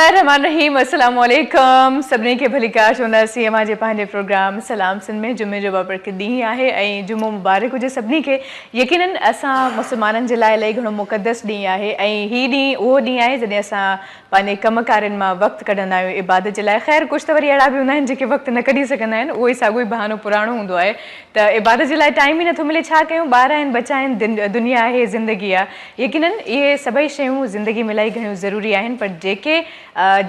बिस्मिल्लाहिर्रहमानिर्रहीम अस्सलाम वालेकुम सभिनी खे भली कार चवंदासीं अमां जे पंहिंजे प्रोग्राम सलाम सिंध में जुमे जो बाबरकत ॾींहुं आहे ऐं जुमो मुबारक हुजे सभिनी खे। यकीनन असां मुस्लमाननि जे लाइ इलाही घणो मुक़दस ॾींहुं आहे ऐं हीउ ॾींहुं उहो ॾींहुं आहे जॾहिं असां पंहिंजे कमकारनि मां वक़्तु कढंदा आहियूं इबादत जे लाइ। ख़ैर कुझु त वरी अहिड़ा बि हूंदा आहिनि जेके वक़्तु न कढी सघंदा आहिनि, उहो ई साॻियो ई बहानो पुराणो हूंदो आहे त इबादत जे लाइ टाइम ई नथो मिले। छा कयूं, ॿार आहिनि, बचा आहिनि, दुनिया आहे, ज़िंदगी आहे। यकीनन इहे सभई शयूं ज़िंदगी में इलाही घणियूं ज़रूरी आहिनि, पर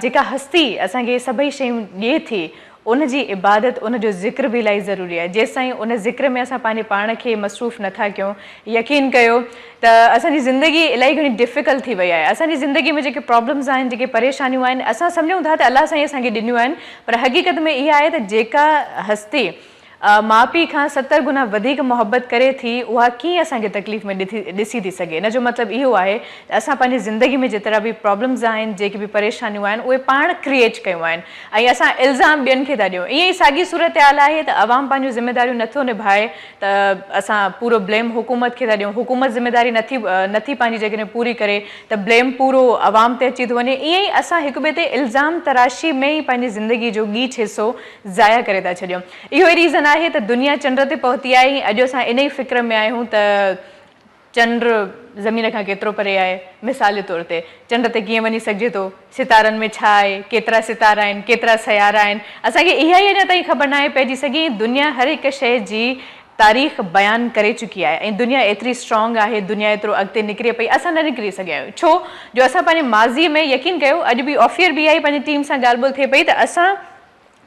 जेका हस्ती असांखे सभई शयूं ॾिए थी उन जी इबादत, उन जो ज़िक्र बि इलाही ज़रूरी आहे। जेसि ताईं उन ज़िक्र में असां पंहिंजे पाण खे मसरूफ़ नथा कयूं, यकीन कयो त असांजी ज़िंदगी इलाही घणी डिफ़िकल्ट थी वई आहे। असांजी ज़िंदगी में जेके प्रॉब्लम्स आहिनि, जेके परेशानियूं आहिनि, असां सम्झूं था त अलाह साईं असांखे ॾिनियूं आहिनि, पर हक़ीक़त में इहा आहे त जेका हस्ती माउ पीउ खां 70 गुना वधीक मोहबत करे थी, उहा कीअं असांखे तकलीफ़ में ॾिसी थी सघे। इन जो मतिलबु इहो आहे त असां पंहिंजी ज़िंदगी में जेतिरा बि प्रॉब्लम्स आहिनि, जेके बि परेशानियूं आहिनि, उहे पाण क्रिएट कयूं आहिनि ऐं असां इल्ज़ाम ॿियनि खे था ॾियूं। ईअं ई साॻी सूरत हाल आहे त अवाम पंहिंजूं ज़िमेदारियूं नथो निभाए त असां पूरो ब्लेम हुकूमत खे था ॾियूं। हुकूमत ज़िमेदारी नथी पंहिंजी जेकॾहिं पूरी करे त ब्लेम पूरो अवाम ते अची थो वञे। ईअं ई असां हिक ॿिए ते इल्ज़ाम तराशी में ई पंहिंजी ज़िंदगी जो गीच हिसो ज़ाया करे था छॾियूं। इहो ई रीज़न आहे त दुनिया चंड ते पहुती आहे। अॼु असां इन ई फ़िक्र में आहियूं त चंड ज़मीन खां केतिरो परे आहे। मिसाल जे तौर ते चंड ते कीअं वञी सघिजे थो, सितारनि में छा आहे, केतिरा सितारा आहिनि, केतिरा सयारा आहिनि, असांखे इहा ई अञा ताईं ख़बर न आहे पइजी सघी। दुनिया हर हिकु शइ जी तारीख़ बयानु करे चुकी आहे ऐं दुनिया एतिरी स्ट्रॉन्ग आहे, दुनिया एतिरो अॻिते निकिरे पई, असां न निकिरी सघिया आहियूं। छो जो असां पंहिंजे माज़ीअ में, यकीन कयो अॼु बि ऑफियर बि आई, पंहिंजी टीम सां ॻाल्हि ॿोल्हि थिए पई त असां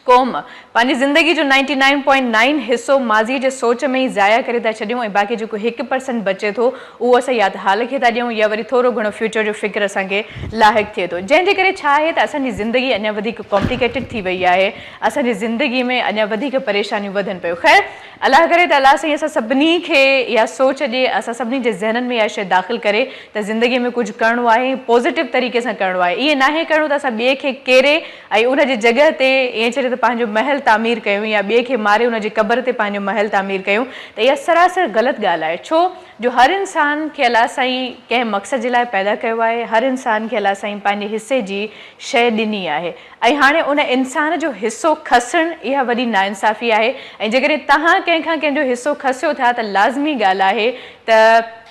क़ौम पंहिंजी ज़िंदगी जो 99.9 हिसो माज़ी जे सोच में ई ज़ाया करे था छॾियूं ऐं बाक़ी जेको 1% बचे थो उहो असां या त हाल खे था ॾियूं या वरी थोरो घणो फ्यूचर जो फ़िक्र असांखे लाहिक़ थिए थो, जंहिंजे करे छा आहे त असांजी ज़िंदगी अञा वधीक कॉम्प्लिकेटेड थी वई आहे। असांजी ज़िंदगी में अञा वधीक परेशानियूं वधनि पियूं। ख़ैर अलाह करे त अलाह साईं असां सभिनी खे इहा सोच ॾिए, असां सभिनी जे ज़हननि में इहा शइ दाख़िल करे त ज़िंदगी में कुझु करिणो आहे, पॉज़िटिव तरीक़े सां करिणो आहे। ईअं नाहे करिणो त असां ॿिए खे केरे ऐं उन जी जॻह ते ईअं चए त पंहिंजो महल तामीर कयूं या ॿिए खे मारे उन जी क़बर ते पंहिंजो महल तामीर कयूं, त इहा सरासर ग़लति ॻाल्हि आहे। छो जो हर इंसान खे अलाह साईं कंहिं मक़सद जे लाइ पैदा कयो आहे, हर इंसान खे अलाह साईं पंहिंजे हिसे जी शइ ॾिनी आहे ऐं हाणे उन इंसान जो हिसो खसणु इहा वॾी नाइंसाफ़ी आहे। ऐं जेकॾहिं तव्हां कंहिंखां कंहिंजो हिसो खसियो था त लाज़मी ॻाल्हि आहे त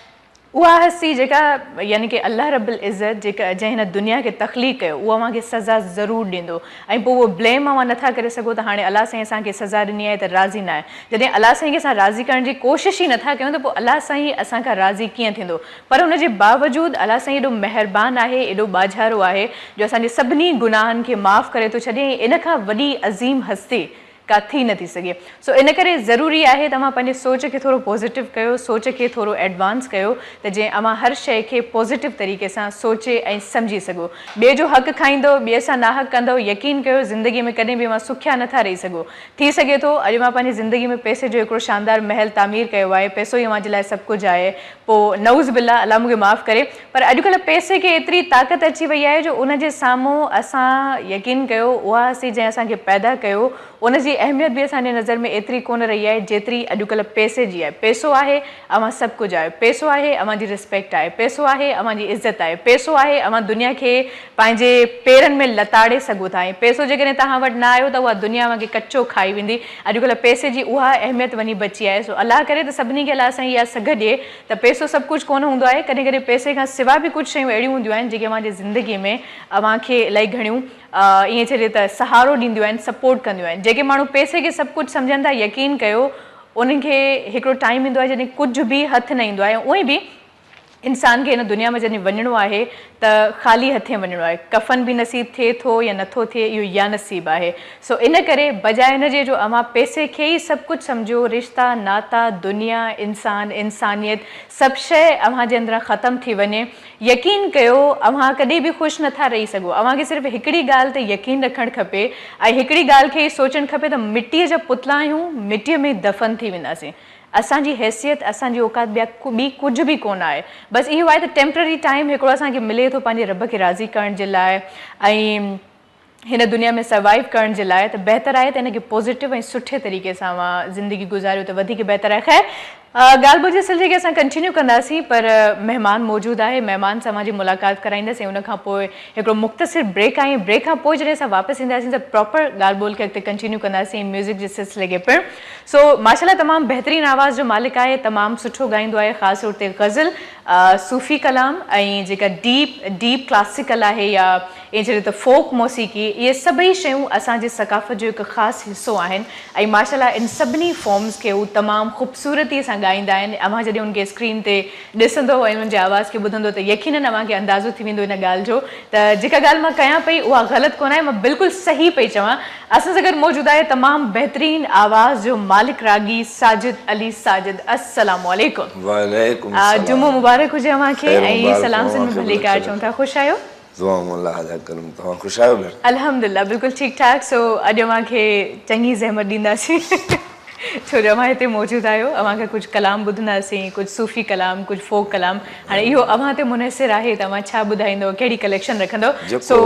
उहा हस्ती जेका यानी कि अल्लाह रब्बुल इज़्ज़त जेका जंहिं हिन दुनिया खे तख़लीक़ कयो, उहो अव्हांखे सज़ा ज़रूरु ॾींदो ऐं पोइ उहो ब्लेम अव्हां नथा करे सघो त हाणे अलाह साईं असांखे सज़ा ॾिनी आहे त राज़ी न आहे। जॾहिं अलाह साईं खे असां राज़ी करण जी कोशिशि ई नथा कयूं त पोइ अलाह साईं असांखां राज़ी कीअं थींदो। पर उन जे बावजूदि अलाह साईं एॾो महिरबानी आहे, एॾो बाझारो आहे जो असांजे सभिनी गुनाहनि खे माफ़ु करे थो छॾे। इन खां वॾी अज़ीम हस्ती का थी नथी सघे। सो इन करे ज़रूरी आहे तव्हां पंहिंजे सोच खे थोरो पॉज़िटिव कयो, सोच खे थोरो एडवांस कयो त जीअं अव्हां हर शइ खे पॉज़िटिव तरीक़े सां सोचे ऐं सम्झी सघो। ॿिए जो हक़ खाईंदो, ॿिए सां नाहक़ कंदो, यकीन कयो ज़िंदगी में कॾहिं बि अव्हां सुखिया नथा रही सघो। थी सघे थो अॼु मां पंहिंजी ज़िंदगी में पैसे जो हिकिड़ो शानदार महल तामीर कयो आहे, पैसो ई अव्हां जे लाइ सभु कुझु आहे, पोइ नऊज़ बिल्ला अलाह मूंखे माफ़ु करे, पर अॼुकल्ह पैसे खे एतिरी ताक़त अची वई आहे जो उन जे साम्हूं असां यकीन कयो उहा हस्ती जंहिं असांखे पैदा कयो उन जी अहमियत बि असांजे नज़र में एतिरी कोन रही आहे जेतिरी अॼुकल्ह पैसे जी आहे। पैसो आहे अव्हां सभु कुझु आहे, पैसो आहे अव्हांजी रिस्पेक्ट आहे, पैसो आहे अव्हांजी इज़त आहे, पैसो आहे अव्हां दुनिया खे पंहिंजे पेरनि में लताड़े सघो था ऐं पैसो जेकॾहिं तव्हां वटि न आयो त उहा दुनिया अव्हांखे कचो खाई वेंदी। अॼुकल्ह पैसे जी उहा अहमियत वञी बची आहे। सो अलाह करे त सभिनी खे अलाह साईं इहा सघ ॾिए त पैसो सभु कुझु कोन हूंदो आहे। कॾहिं कॾहिं पैसे खां सवाइ बि कुझु शयूं अहिड़ियूं हूंदियूं आहिनि जेके अव्हांजे ज़िंदगी में अव्हांखे इलाही घणियूं ईअं चइजे त सहारो ॾींदियूं आहिनि, सपोर्ट कंदियूं आहिनि। जेके माण्हू पैसे खे सभु कुझु सम्झनि था, यकीन कयो उन्हनि खे हिकिड़ो टाइम ईंदो आहे जॾहिं कुझु बि हथु न ईंदो आहे। उहे बि इंसान खे हिन दुनिया में जॾहिं वञिणो आहे त ख़ाली हथे वञिणो आहे। कफ़न बि नसीबु थिए थो या नथो थिए, इहो या नसीबु आहे। सो इन करे बजाए हिन जे जो अव्हां पैसे खे ई सभु कुझु सम्झो, रिश्ता नाता दुनिया इंसान इंसानियत सभु शइ अव्हां जे अंदरां ख़तमु थी वञे, यकीन कयो अव्हां कॾहिं बि ख़ुशि नथा रही सघो। अव्हांखे सिर्फ़ु हिकिड़ी ॻाल्हि ते यकीन रखणु खपे ऐं हिकिड़ी ॻाल्हि खे सोचणु खपे त मिटीअ जा पुतला आहियूं, मिटीअ में दफ़न थी वेंदासीं। असांजी हैसियत, असांजी औकात ॿी कुझु बि कोन आहे। बसि इहो आहे त टेम्पररी टाइम हिकिड़ो असांखे मिले थो पंहिंजे रब खे राज़ी करण जे लाइ ऐं हिन दुनिया में सर्वाइव करण जे लाइ, त बहितर आहे त हिनखे पॉज़िटिव ऐं सुठे तरीक़े सां ज़िंदगी गुज़ारियो त वधीक बहितर आहे। ख़ैर ॻाल्हि ॿोल जे सिलसिले खे असां कंटिन्यू कंदासीं पर महिमान मौजूदु आहे महिमान सां मुंहिंजी मुलाक़ात कराईंदासीं उन खां पोइ हिकिड़ो मुख़्तसिर ब्रेक आहे ब्रेक खां पोइ जॾहिं असां वापसि ईंदासीं त प्रॉपर ॻाल्हि ॿोल खे अॻिते कंटिन्यू कंदासीं म्यूज़िक जे सिलसिले खे पिणु सो माशाल्लाह तमामु बहितरीनु आवाज़ जो मालिक आहे तमामु सुठो ॻाईंदो आहे ख़ासि तौर ते ग़ज़ल सूफ़ी कलाम ऐं जेका डीप क्लासिकल आहे या ईअं चए त फोक मौसीक़ी इहे सभई शयूं असांजे सक़ाफ़त जो हिकु ख़ासि हिसो आहिनि ऐं माशाल्लाह इन सभिनी फॉर्म्स खे उहे तमामु ख़ूबसूरतीअ सां ॻाईंदा आहिनि अव्हां जॾहिं उनखे स्क्रीन ते ॾिसंदो ऐं उन्हनि जे आवाज़ खे ॿुधंदो त यकीनन अव्हांखे अंदाज़ो थी वेंदो इन ॻाल्हि जो त जेका ॻाल्हि मां कयां पई उहा ग़लति कोन आहे मां बिल्कुलु सही पई चवां असां सां गॾु मौजूदु आहे तमामु बहितरीनु आवाज़ जो मालिक रागी साजिद अली साजिद अस्सलामु अलैकुम वालेकुम जुमो मुबारक हुजे अव्हांखे ऐं सलाम सिंध में भली कार चऊं था ख़ुशि आहियो अल्हम्दुलिल्लाह बिल्कुलु ठीकु ठाक सो अॼु अव्हांखे चङी ज़हमत ॾींदासीं छो जो अव्हां हिते मौजूदु आहियो अव्हांखे कुझु कलाम ॿुधंदासीं कुझु सूफ़ी कलाम कुझु फोक कलाम हाणे इहो अव्हां ते मुनसिर आहे त अव्हां छा ॿुधाईंदो कहिड़ी कलेक्शन रखंदो सो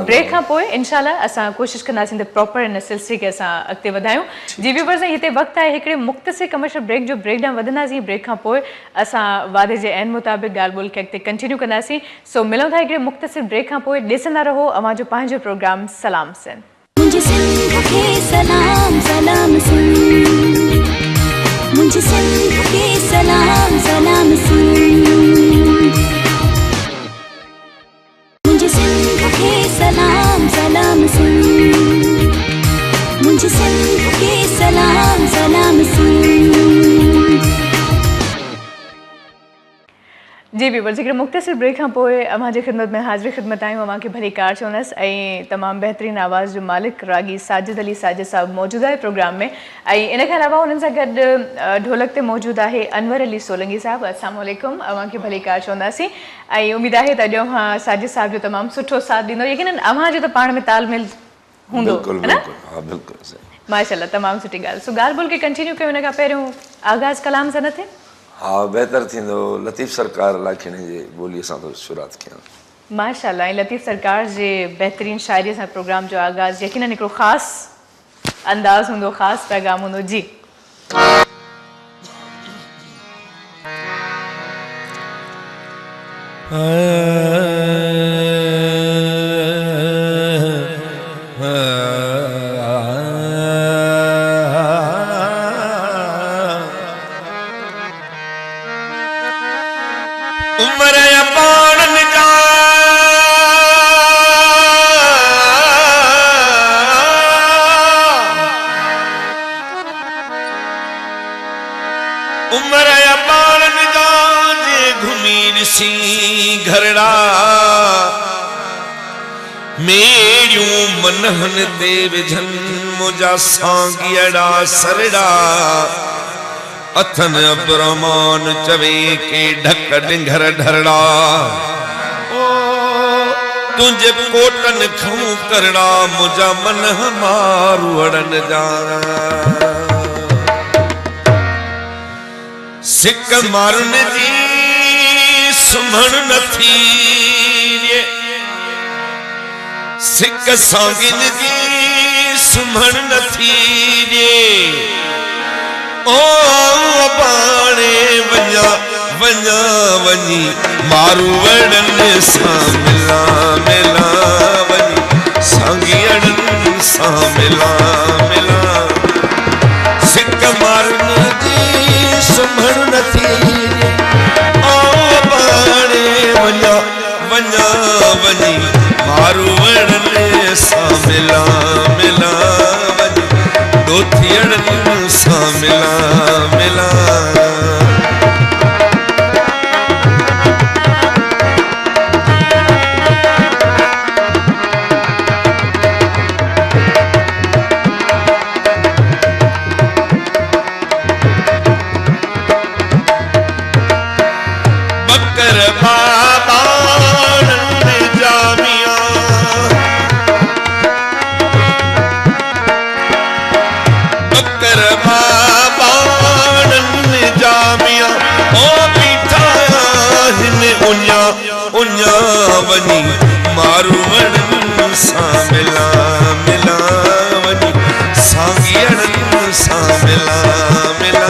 ब्रेक खां पोइ इनशाला असां कोशिशि कंदासीं त प्रॉपर हिन सिलसिले खे असां अॻिते वधायूं जी व्यूअर्स हिते वक़्तु आहे हिकिड़े मुख़्तसिर कमर्शियल ब्रेक जो ब्रेक डाउन वधंदासीं ब्रेक खां पोइ असां वादे जे ऐन मुताबिक़ ॻाल्हि ॿोल खे अॻिते कंटिन्यू कंदासीं सो मिलूं था हिकिड़े मुख़्तसिर ब्रेक खां पोइ ॾिसंदा रहो अव्हांजो पंहिंजो प्रोग्राम सलाम सिंध मुझे सिंध के सलाम सलाम सिंध मुझे सिंध के सलाम सलाम सिंध मुझे सिंध के सलाम सलाम सिंध मुझे सिंध के सलाम सलाम सिंध जी व्यूअर्स हिकिड़े मुख़्तसिर ब्रेक खां पोइ अव्हांजे ख़िदमत में हाज़िर ख़िदमत आहियूं अव्हांखे भली कार चवंदसि ऐं तमामु बहितरीनु आवाज़ जो मालिक रागी साजिद अली साजिद साहिबु मौजूदु आहे प्रोग्राम में ऐं इन खां अलावा उन्हनि सां गॾु ढोलक ते मौजूदु आहे अनवर अली सोलंगी साहिबु अस्सलामु अलैकुम अव्हांखे भली कार चवंदासीं ऐं उमेदु आहे त अॼु अव्हां साजिद साहिब जो तमामु सुठो साथ ॾींदो यकीनन अव्हांजो त पाण में तालमेल हूंदो है न माशाल्लाह तमामु सुठी ॻाल्हि सो ॻाल्हि ॿोल खे कंटिन्यू कयूं हिन खां पहिरियों आगाज़ कलाम सां न थिए हाँ बेहतर थींदो लतीफ़ सरकार लाखिणी जे ॿोलीअ सां थो शुरूआत कयां माशाल्लाह ऐं लतीफ़ सरकार जे बहितरीनु शाइरीअ सां प्रोग्राम जो आगाज़ यकीनन हिकिड़ो ख़ासि अंदाज़ हूंदो ख़ासि पैगाम हूंदो जी घरड़ा मेरियूं मनहन ते विझन मुंहिंजा सांगियड़ा सरड़ा अथन अब्रमान चवे के ढक डिंघर ढरड़ा तुंहिंजे कोटन खूं करड़ा मुंहिंजा मन मारू अड़न जा सिक मारन जी सुमण नथी सिक सांगिन जी सुमण नथी ओ बाणे वञा वञा वञी मारू वड़न सां मिला मिला वञी सांगियड़न सां मिला मिला सिक मारन जी सुमण नथी वञा वञा वञी मारू वड़न सां मिला मिला वञी ॾोथियड़न सां मिला मिला वनी मारू वड़न सां मिला मिला वनी सांगियड़न सां मिला मिला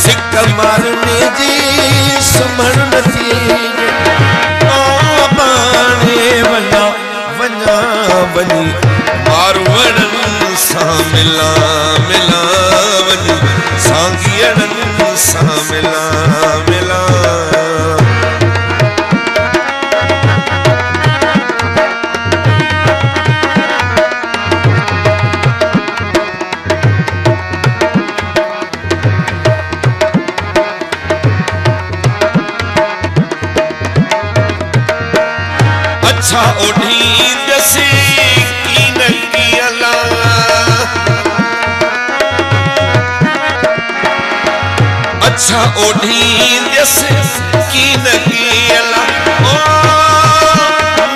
सिक मिला मिला वञी सांगियड़नि सां मिला मिला अच्छा ओढ़ींदसि कीन की अला अच्छा ओढ़ींदसि कीन की अला ओ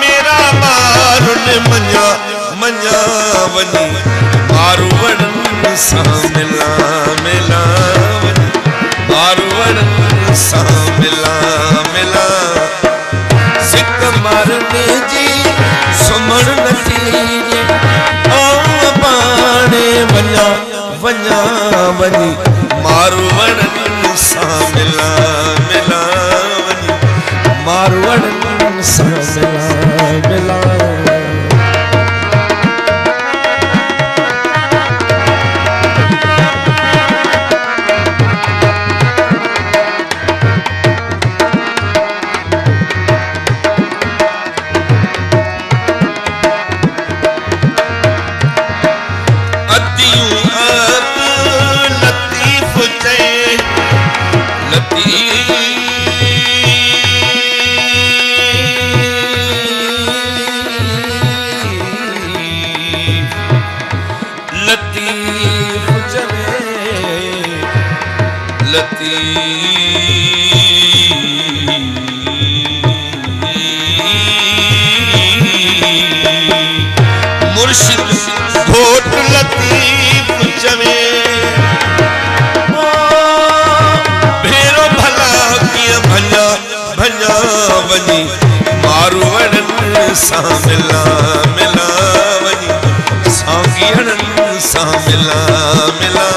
मेरा मारुन मञा मञा वञी मारवड़नि सां मिला मिला वञी मारवड़नि सां मिला मिला सिक मारने जी सुमण नथी ओ पाणे वञा वञा वञी मारवड़नि सां मिला मिला वञी मारवड़नि सां मिला मिला मुर्शिद घोट लतीफ चवे भेरो भला किया भञा भञा वञी मारवड़नि सां मिला मिला वञी सांगियड़नि सां मिला मिला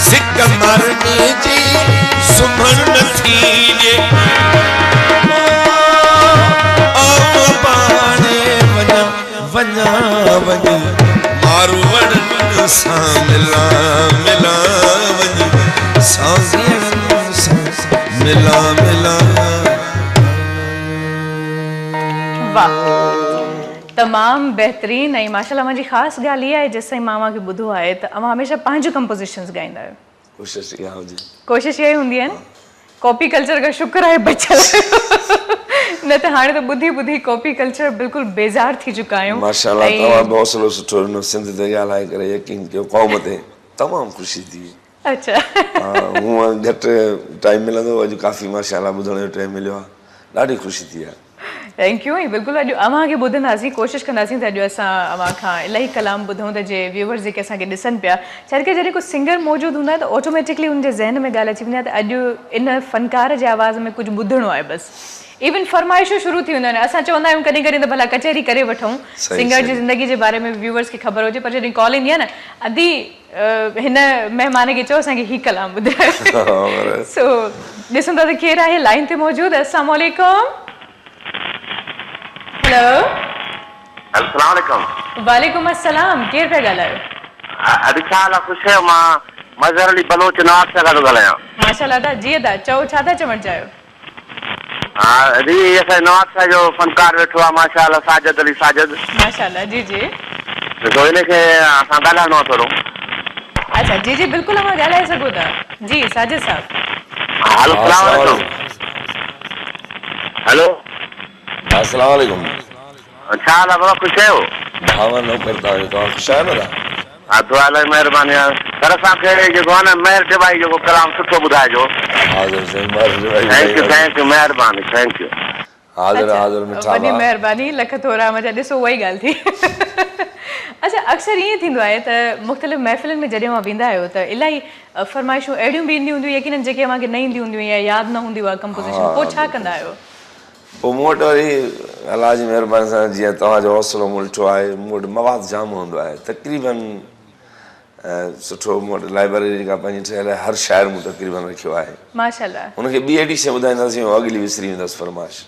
सिक मारने जी सुमण नथी ॾे वञा वञी मारवड़नि सां मिला मिला वञी सांगियड़नि सां मिला मिला वाह तमामु बहितरीन ऐं माशाल्लाह मुंहिंजी ख़ासि ॻाल्हि इहा आहे जेसिताईं मां अव्हांखे ॿुधो आहे त अव्हां हमेशह पंहिंजूं कंपोज़िशन्स ॻाईंदा आहियो कोशिशि इहा हुजे कोशिशि इहा ई हूंदी आहे न कॉपी कल्चर का शुक्र आहे बचियल न त हाणे त ॿुधी ॿुधी कॉपी कल्चर बिल्कुलु बेज़ार थी चुका आहियूं माशाल्लाह तव्हां बि हौसलो सुठो ॾिनो सिंध ते ॻाल्हाए करे यकीन कयो क़ौम ते तमामु ख़ुशी थी अच्छा हूअं घटि टाइम मिलंदो अॼु काफ़ी माशाल्लाह ॿुधण जो टाइम मिलियो आहे ॾाढी ख़ुशी थी आहे थैंक यू ऐं बिल्कुलु अॼु अव्हांखे ॿुधंदासीं कोशिशि कंदासीं त अॼु असां अव्हां खां इलाही कलाम ॿुधूं त जे व्यूवर्स जेके असांखे ॾिसनि पिया छा कि जॾहिं को सिंगर मौजूदु हूंदो आहे त ऑटोमेटिकली हुनजे ज़हन में ॻाल्हि अची वेंदी आहे त अॼु इन फ़नकार जे आवाज़ में कुझु ॿुधणो आहे बसि इवन फरमाइशूं शुरू थी वेंदियूं आहिनि असां चवंदा आहियूं कॾहिं कॾहिं त भला कचहरी करे वठूं सिंगर जी ज़िंदगी जे बारे में व्यूवर्स खे ख़बर हुजे पर जॾहिं कॉल ईंदी आहे न अदी हिन महिमान खे चओ असांखे हीउ कलाम ॿुधायो सो ॾिसूं था त केरु आहे लाइन ते मौजूदु अस्सलाम वालेकुम हेलो अस्सलाम वालेकुम वालेकुम अस्सलाम केरु पिया ॻाल्हायो अॼु छा हाल आहे ख़ुशि आहियो मां मज़हर अली बलोच नवाब सां गॾु ॻाल्हायां माशाल्लाह ता जीअं था चओ छा था चवणु चाहियो हा अॼु असांजे नवाब साहिब जो फ़नकार वेठो आहे माशाल्लाह साजिद अली साजिद माशाल्लाह जी जी ॾिसो हिनखे असां ॻाल्हाइणो आहे थोरो अच्छा जी जी बिल्कुलु अव्हां ॻाल्हाए सघो था जी साजिद साहब हेलो अस्सलाम वालेकुम हेलो अस्सलाम वालेकुम छा हाल आहे बाबा ख़ुशि आहियो भावा न करता आहियो तव्हां ख़ुशि आहियो न हा दुआ इलाही महिरबानी आहे पर असांखे जेको आहे न महिर टिबाई जेको कलाम सुठो ॿुधाइजो हाज़िर साईं थैंक यू महिरबानी थैंक यू हाज़िर हाज़िर मिठा वॾी महिरबानी लख थोरा मज़ा ॾिसो उहा ई ॻाल्हि थी अच्छा अक्सर ईअं थींदो आहे त मुख़्तलिफ़ महफ़िलुनि में जॾहिं मां वेंदा आहियो त इलाही फरमाइशूं अहिड़ियूं बि ईंदियूं हूंदियूं यकीननि जेके अव्हांखे न ईंदियूं हूंदियूं या यादि न हूंदी उहा कंपोज़िशन पोइ छा कंदा आहियो पोइ मूं वटि वरी अलाह जी महिरबानी सां जीअं तव्हांजो हौसलो मूं ॾिठो आहे मूं वटि मवाद जाम हूंदो आहे तक़रीबन सुठो मूं वटि लाइब्रेरी जेका पंहिंजी ठहियल आहे हर शाइर मूं तक़रीबन रखियो आहे माशाल्लाह हुनखे ॿी एडिशन ॿुधाईंदासीं अॻिली विसरी वेंदसि फरमाइश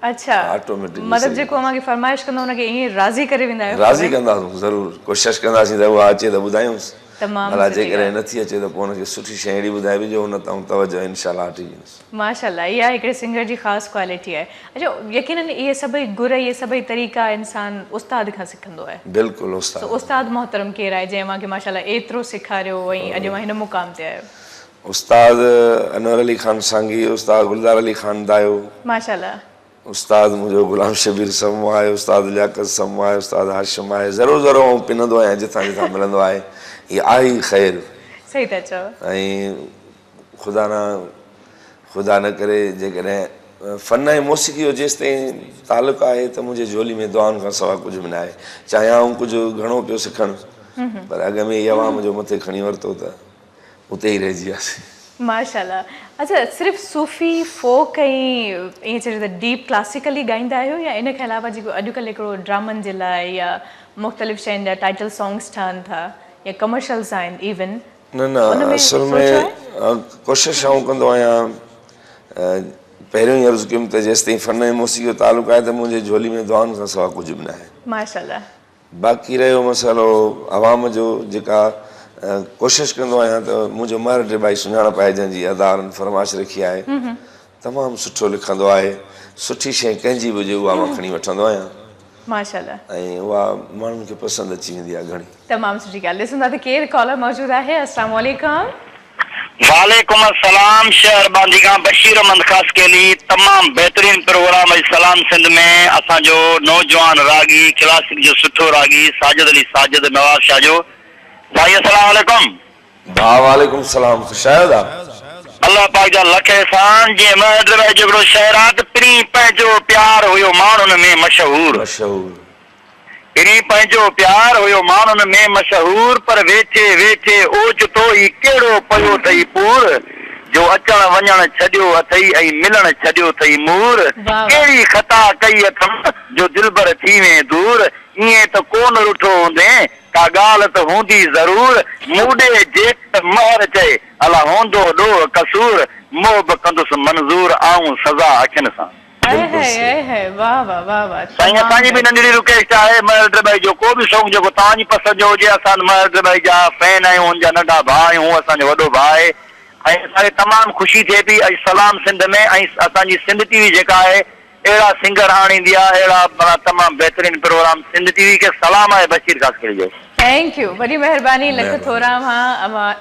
अच्छा ऑटोमेटिक मतलब जेको अमांखे फरमाइश कंदो हुनखे ईअं राज़ी करे वेंदा आहियो राज़ी कंदासीं ज़रूरु कोशिशि कंदासीं त उहा अचे त ॿुधायूंसि तमामु भला सुठी जेकॾहिं नथी अचे त पोइ हुनखे सुठी शइ अहिड़ी ॿुधाए ॾिजो हुन तां तवजो इनशाला हटी वेंदुसि माशाल्लाह इहा हिकिड़े सिंगर जी ख़ासि क्वालिटी आहे अच्छा यकीनन इहे सभई गुर इहे सभई तरीक़ा इंसान उस्ताद खां सिखंदो आहे बिल्कुलु तो उस्ताद उस्ताद मोहतरम केरु आहे जंहिं मांखे माशाल्लाह एतिरो सेखारियो ऐं अॼु मां हिन मुक़ाम ते आहियो उस्ताद अनवर अली खान सांगी उस्ताद गुलज़ार अली खान दायो माशाल्लाह उस्ताद मुंहिंजो गुलाम शबीर समूह आहे उस्ताद लियाकत समूह आहे उस्ताद हाशिम आहे ज़रूरु ज़रूरु आउं पिनंदो आहियां जिथां जिथां मिलंदो आहे हीअ आहे ई ख़ैरु सही था चओ ऐं ख़ुदा न करे जेकॾहिं फ़न ऐं मौसीक़ी जो जेसि ताईं तालुक़ु आहे त मुंहिंजे झोली में दुआउनि खां सवाइ कुझु बि न आहे चाहियां आउं कुझु घणो पियो सिखणु पर अॻ में ई अवाम जो मथे खणी वरितो त उते ई रहिजी वियासीं माशाल्लाह अच्छा सिर्फ़ु सूफ़ी फोक ऐं ईअं चइजे त डीप क्लासिकली ॻाईंदा आहियो या इन खां अलावा जेको अॼुकल्ह हिकिड़ो ड्रामनि जे लाइ या मुख़्तलिफ़ शयुनि जा टाइटल सॉन्ग्स ठहनि था या कमर्शियल्स आहिनि इवन न असल में कोशिशि आउं कंदो आहियां पहिरियों ई अर्ज़ु कयुमि त जेसि ताईं फ़न ऐं मौसीक़ी जो तालुक़ु आहे त मुंहिंजे झोली में दुआउनि खां सवाइ कुझु बि न आहे माशाल्लाह बाक़ी रहियो मसालो आवाम जो जेका कोशिशि कंदो आहियां त मुंहिंजो मर्द भाई सुञाणप आहे जंहिंजी अदारनि फरमाइश रखी आहे तमामु सुठो लिखंदो आहे सुठी शइ कंहिंजी बि हुजे उहा मां खणी वठंदो आहियां माशाल्लाह ऐं उहा माण्हुनि खे पसंदि अची वेंदी आहे घणी तमामु सुठी ॻाल्हि ॾिसूं था त केरु कॉलर मौजूदु आहे अस्सलाम वालेकुम वालेकुम अस्सलाम शहर बांदीगा बशीर अहमद खास के लिए तमाम बेहतरीन प्रोग्राम सलाम सिंध में असांजो नौजवान रागी क्लासिक जो सुठो रागी साजिद अली साजिद नवाज शाह जो भाई अस्सलाम वालेकुम भाउ वालेकुम सलाम ख़ुशायद आहे अल्लाह पाक जा लख एहसान जे मर्द में जेको शहर आहे त पिरी पंहिंजो प्यार हुयो माण्हुनि में मशहूर पिरी पंहिंजो प्यार हुयो माण्हुनि में मशहूर पर वेठे वेठे ओचितो ई कहिड़ो पियो अथई पूर जो अचण वञण छॾियो अथई ऐं मिलण छॾियो अथई मूर कहिड़ी ख़ता कई अथमि जो दिलबर थी वे दूर ईअं त कोन रुठो हूंदे का ॻाल्हि त हूंदी ज़रूर मूॾे जेठ महर चए अला हूंदो ॾोह कसूर मोह बि कंदुसि मंज़ूर आऊं सज़ा अखियुनि सां वाह वाह वाह वाह साईं असांजी बि नंढड़ी रिक्वेस्ट आहे महर ड्रबाई जो को बि सॉन्ग जेको तव्हांजी पसंदि जो हुजे असां महर ड्रबाई जा फैन आहियूं हुनजा नंढा भाउ आहियूं असांजो वॾो भाउ आहे ऐं असांखे तमामु ख़ुशी थिए पई ऐं सलाम सिंध में ऐं असांजी सिंध टीवी जेका आहे अहिड़ा सिंगर आणींदी आहे अहिड़ा तमामु बहितरीन प्रोग्राम सिंध टीवी खे सलाम आहे बशीर ख़ासकरी जो थैंक यू वॾी महिरबानी लख थोरा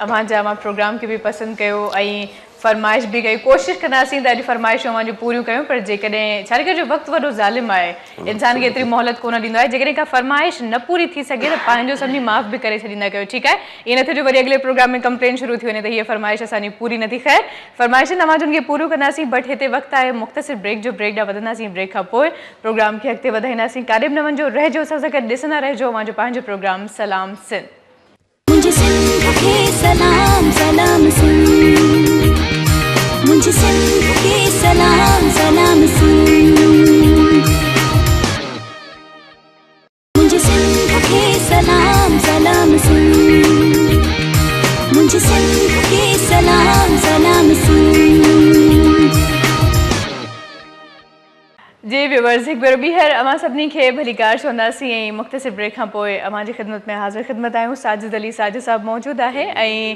अव्हांजा मां प्रोग्राम खे बि पसंदि कयो ऐं फरमाइश बि कई कोशिशि कंदासीं त अॼु फरमाइशूं अव्हांजूं पूरियूं कयूं पर जेकॾहिं छा करे जो वक़्तु वॾो ज़ालिम आहे इंसान खे एतिरी मोहलत कोन ॾींदो आहे जेकॾहिं का फरमाइश न पूरी थी सघे त पंहिंजो सभिनी माफ़ बि करे छॾींदा कयो ठीकु आहे ईअं न थियो जो वरी अॻिले प्रोग्राम में कंप्लेन शुरू थी वञे त हीअ फरमाइश असांजी पूरी नथी ख़ैर फरमाइशुनि तव्हांजूं खे पूरियूं कंदासीं बट हिते वक़्तु आहे मुख़्तसिर ब्रेक जो ब्रेक ॾांहुं वधंदासीं ब्रेक खां पोइ प्रोग्राम खे अॻिते वधाईंदासीं काॾे बि न वञिजो रहिजो असां सां गॾु ॾिसंदा रहिजो अव्हांजो पंहिंजो प्रोग्राम सलाम सिंध मुझे सिंध के सलाम सलाम सिंध मुझे सिंध के सलाम सलाम सिंध मुझे सिंध के सलाम सलाम सिंध मुझे सिंध के सलाम सलाम सिंध जी व्यूवर्स हिकु भेरो ॿीहर अवां सभिनी खे भलीकार चवंदासीं ऐं मुख़्तसिर ब्रेक खां पोइ अव्हांजी ख़िदमत में हाज़िर ख़िदमत आहियूं साजिद अली साजिद साहब मौजूदु आहे ऐं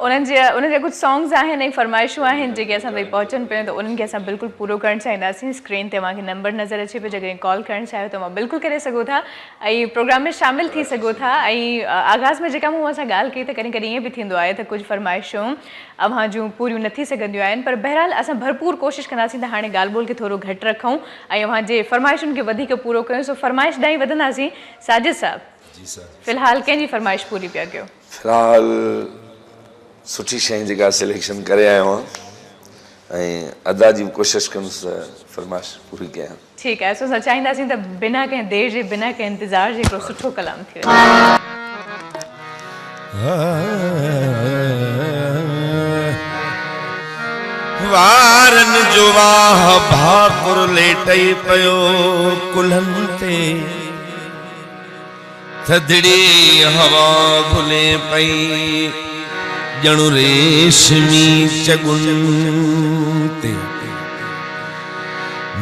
उन्हनि जा कुझु सॉन्ग्स आहिनि ऐं फरमाइशूं आहिनि जेके असां ताईं पहुचनि पियूं त उन्हनि खे असां बिल्कुलु पूरो करणु चाहींदासीं स्क्रीन ते तव्हांखे नंबर नज़र अचे पियो जॾहिं कॉल करणु चाहियो त मां बिल्कुलु करे सघो था ऐं प्रोग्राम में शामिलु थी सघो था ऐं आगाज़ में जेका मूं असां ॻाल्हि कई त कॾहिं कॾहिं ईअं बि थींदो आहे त कुझु फरमाइशूं अव्हां जूं पूरियूं न थी सघंदियूं आहिनि पर बहरहाल असां भरपूर कोशिशि कंदासीं त हाणे ॻाल्हि ॿोल खे थोरो घटि रखूं ऐं अव्हांजे फरमाइशुनि खे वधीक पूरो कयूं सो फरमाइश ॾांहुं वधंदासीं साजिद साहब जी सर फ़िलहाल कंहिंजी फरमाइश पूरी पिया कयो फ़िलहाल सुठी शइ जेका सिलेक्शन करे आयो आहियां ऐं अदा जी कोशिशि कंदुसि फरमाइश पूरी कयां ठीकु आहे सो असां चाहींदासीं त बिना कंहिं देरि जे बिना कंहिं इंतज़ार जे हिकिड़ो सुठो कलाम थी वञे वारन जो वाह भाकुर लेटई पयो कुल्हनि ते थधड़ी हवा घुले पई ॼणु रेशमी चगुन ते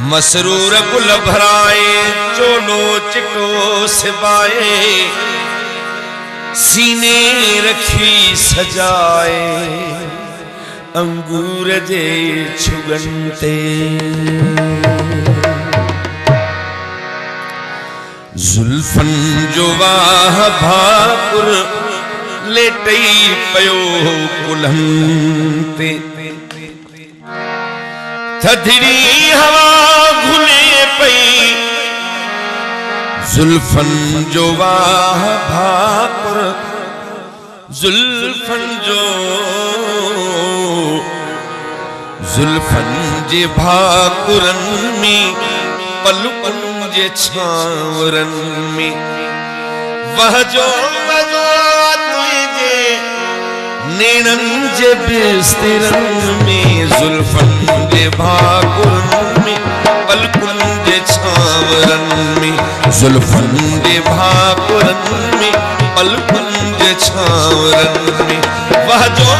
मसरूर गुल भराए चोलो चिटो सिबाए सीने रखी सजाए अंगूर जे छुगंते जुल्फन जो वाह भाकुर लेटई पयो कुलहंते थधड़ी हवा घुले पई जुल्फन जो वाह भाकुर जुल्फन जे भाकुरन में पलकुन जे छावरन में वह जो तुझे नेणन जे बिस्तरन में जुल्फन जे भाकुरन में पलकुन जे छावरन में जुल्फन जे भाकुरन में पलकुन जे छावरन में वह जो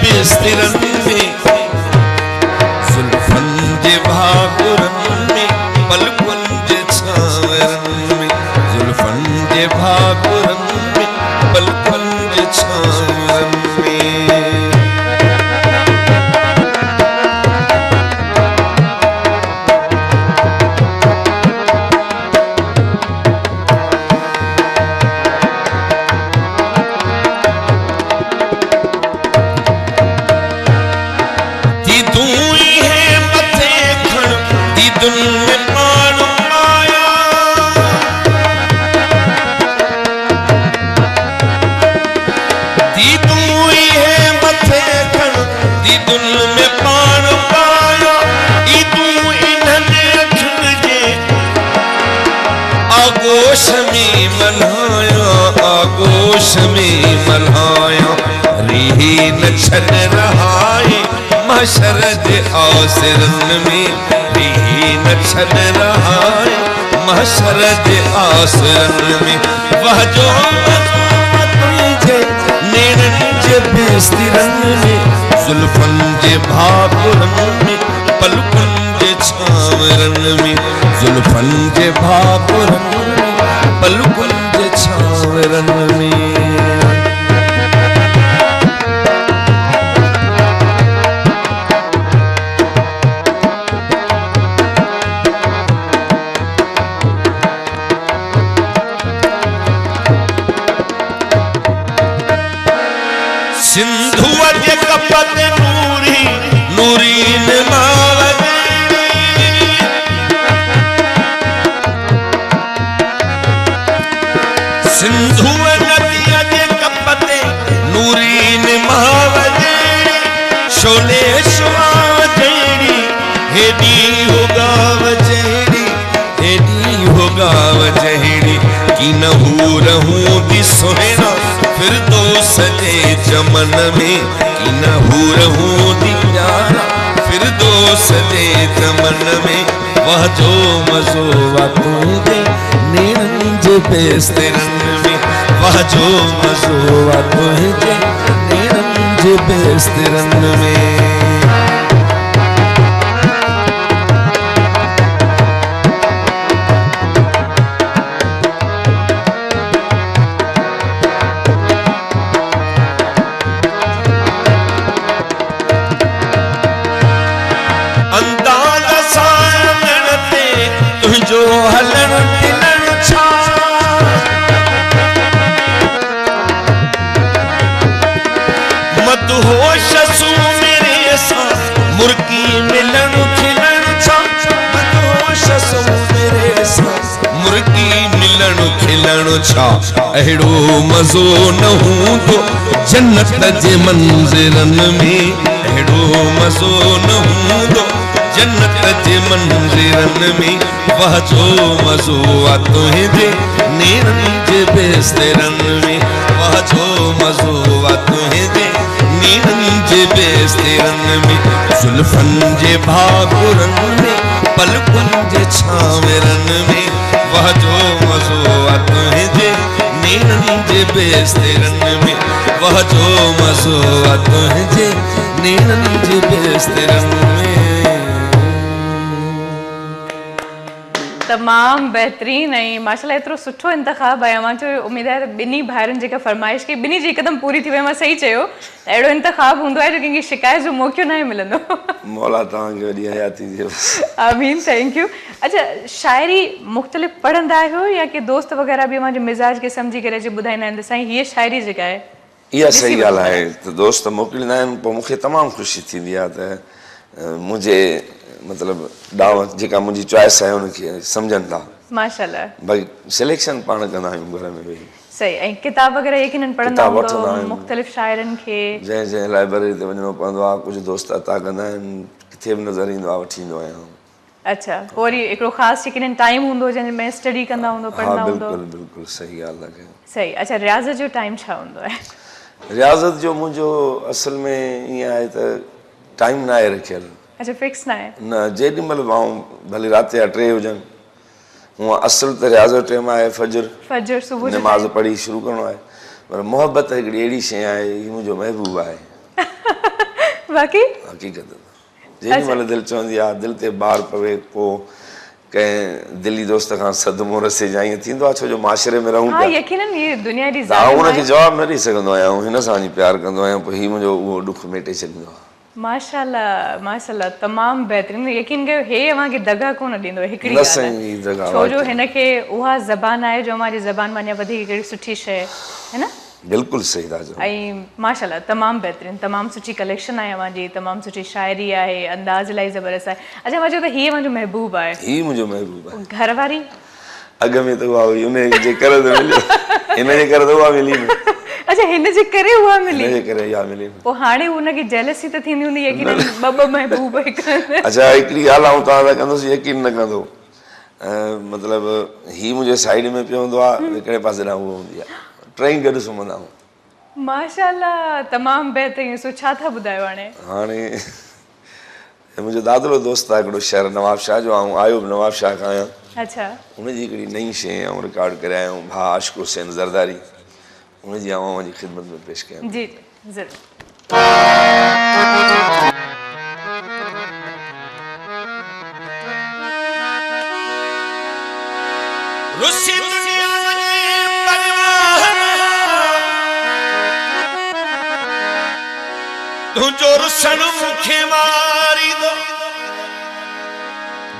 बिस्तरन में जुल्फन जे भाकुरन में पलकुन जे छावरन में जुल्फन जे भाकुरन में पलकुन जे छावरन में आगोश में मल्हाया री न छन रहाए महशर जे आसरन में री न छन रहाए महशर जे आसरन में वह जो तुझे नेणन जे बिस्तरन में जुल्फन जे भाकुरन में पलकुन जे छावरन में जुल्फन जे भाकुरन में पलकुन जे छावरन में सिंधु जे कपत नूरी नूरी ने सिंधु नदिया जे कपते नूरी ने महावजेड़ी शोले शुआजेड़ी हेडी होगा वजेड़ी कि न हो रहूं दी सोहेना फिर तो सजे चमन में कि न हो रहूं दी प्यारा फिर तो सजे चमन में वह जो मजो तू दे नेणन जे बिस्तरन में वह जो मजो तुझे नेणन जे बिस्तरन में जो हलन दिलन छा मत होश सू मेरे सा मुर्की मिलन खिलन छा मत होश सू मेरे सा मुर्की मिलन खिलन छा अहिड़ो मज़ो न हूंदो जन्नत जे मंज़िरन में अहिड़ो मज़ो न हूंदो जन्नत जे मंज़िरन में वह जो मज़ो तुझे नेणन जे बिस्तरन में वह जो मज़ो तुझे नेणन जे बिस्तरन में जुल्फन जे भाकुरन में पलकुन जे छावरन में वह जो मज़ो तुझे नेणन जे बिस्तरन में वह जो मज़ो आहे तुंहिंजे नेणनि जे बिस्तरनि में। तमामु बहितरीन ऐं माशाल्लाह एतिरो सुठो इंतख़ाब आहे। मां चयो उमेद आहे त ॿिन्ही भाइरुनि जेका फरमाइश कई ॿिन्ही जी हिकदमि पूरी थी वई। मां सही चयो अहिड़ो इंतख़ाब हूंदो आहे जो कंहिंखे शिकायत जो मौक़ो न मिलंदो। मौला तव्हांखे वॾी हयाती ॾियो। आमीन, थैंक यू। अच्छा, शाइरी मुख़्तलिफ़ पढ़ंदा आहियो या की दोस्त वग़ैरह बि मुंहिंजे मिज़ाज खे सम्झी करे अची ॿुधाईंदा आहिनि त साईं हीअ शाइरी जेका आहे? इहा सही ॻाल्हि आहे त दोस्त मोकिलींदा आहिनि, पोइ मूंखे तमामु ख़ुशी थींदी आहे त मुंहिंजे मतिलबु ॾांहुं जेका मुंहिंजी चॉइस आहे उनखे सम्झनि था। माशाल्लाह। भई सिलेक्शन पाण कंदा आहियूं घर में वेही। सही। ऐं किताब वग़ैरह यकीनन पढ़ंदा हूंदव मुख़्तलिफ़ शाइरनि खे? जंहिं जंहिं लाइब्रेरी ते वञिणो पवंदो आहे, कुझु दोस्त अता कंदा आहिनि, किथे बि नज़र ईंदो आहे वठी ईंदो आहियां। अच्छा, पोइ वरी हिकिड़ो ख़ासि यकीनन टाइम हूंदो जंहिंमें स्टडी कंदा हूंदो, पढ़ंदा हूंदो? बिल्कुलु बिल्कुलु सही ॻाल्हि आहे। सही। अच्छा, रियाज़त जो टाइम छा हूंदो आहे? रियाज़त जो मुंहिंजो असल में ईअं आहे त टाइम न आहे रखियलु। अच्छा, फिक्स न आहे? न, जेॾी महिल मां भले राति जा 3 हुजनि, हूअं असुल त रियाज़त टाइम आहे फजर सुबुह जो नमाज़ पढ़ी शुरू करिणो आहे। पर मोहबत हिकिड़ी अहिड़ी शइ आहे, हीअ मुंहिंजो महबूब आहे। बाक़ी हक़ीक़त जेॾी महिल दिलि चवंदी आहे, दिलि ते बार पवे, पोइ कंहिं दिली दोस्त खां सदमो रसे या ईअं थींदो आहे, छो जो माशरे में रहूं पिया। यकीनन ये दुनिया जी हुनखे जवाबु न ॾेई सघंदो आहियां, हिन सां वञी प्यारु कंदो आहियां, पोइ हीउ मुंहिंजो उहो ॾुख मेटे छॾींदो आहे। माशाल्लाह माशाल्लाह, तमामु बहितरीन। यकीन कयो हे अव्हांखे दगा कोन ॾींदो हिकिड़ी ॻाल्हि, छो जो हिनखे उहा ज़बान आहे जो अव्हांजी ज़बान मां अञा वधीक हिकिड़ी सुठी शइ है न। बिल्कुलु सही था चओ। ऐं माशाल्लाह तमामु बहितरीन, तमामु सुठी कलेक्शन आहे अव्हांजी, तमामु सुठी शाइरी आहे, अंदाज़ इलाही ज़बरदस्त आहे। अच्छा, मां चयो त हीअ मुंहिंजो महबूब आहे। हीअ मुंहिंजो महबूब आहे। घरवारी अॻ में त उहा हुई, उनजे करे त मिलियो, हिनजे करे त उहा मिली न। अच्छा, हिन जे करे उहा मिली? हिनजे करे इहा मिली। पोइ हाणे उनखे जेलसी त थींदी हूंदी यकीनन, ॿ महबूब हिकु। अच्छा, हिकिड़ी ॻाल्हि आऊं तव्हां सां कंदुसि, यकीन न कंदो, मतिलबु हीअ मुंहिंजे साइड में पियो हूंदो आहे, हिकिड़े पासे ॾांहुं उहो हूंदी आहे, टई गॾु सुम्हंदा आहियूं। माशाल्लाह, तमामु बहितरीन। सो छा था ॿुधायो हाणे? हाणे मुंहिंजो दादलो दोस्त आहे हिकिड़ो शहर नवाब शाह जो, ऐं आयो बि नवाब शाह खां आहियां। अच्छा। हुनजी हिकिड़ी नई शइ ऐं रिकॉर्ड करे आया आहियूं, भाउ आशिक़ हुसैन ज़रदारी, हुनजी आवाज़ जी ख़िदमत में पेश कयां। जी ज़रूरु। तुंहिंजो रुसण मूंखे मारी दो,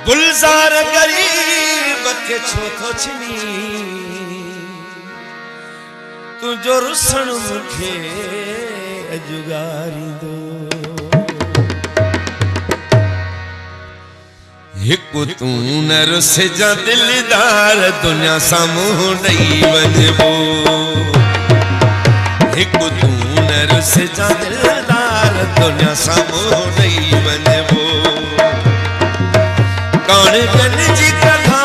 गुलज़ार ग़रीब खे छो थो छिनी, तुंहिंजो रुसण मूंखे अजुगारी दो। हिकु तूं न रुसजा दिलदार, दुनिया साम्हूं ॾेई वञिबो। हिकु तूं न रुसजा दिलदार, दुनिया साम्हूं ॾेई वञिबो। कौन ॿियनि जी कथा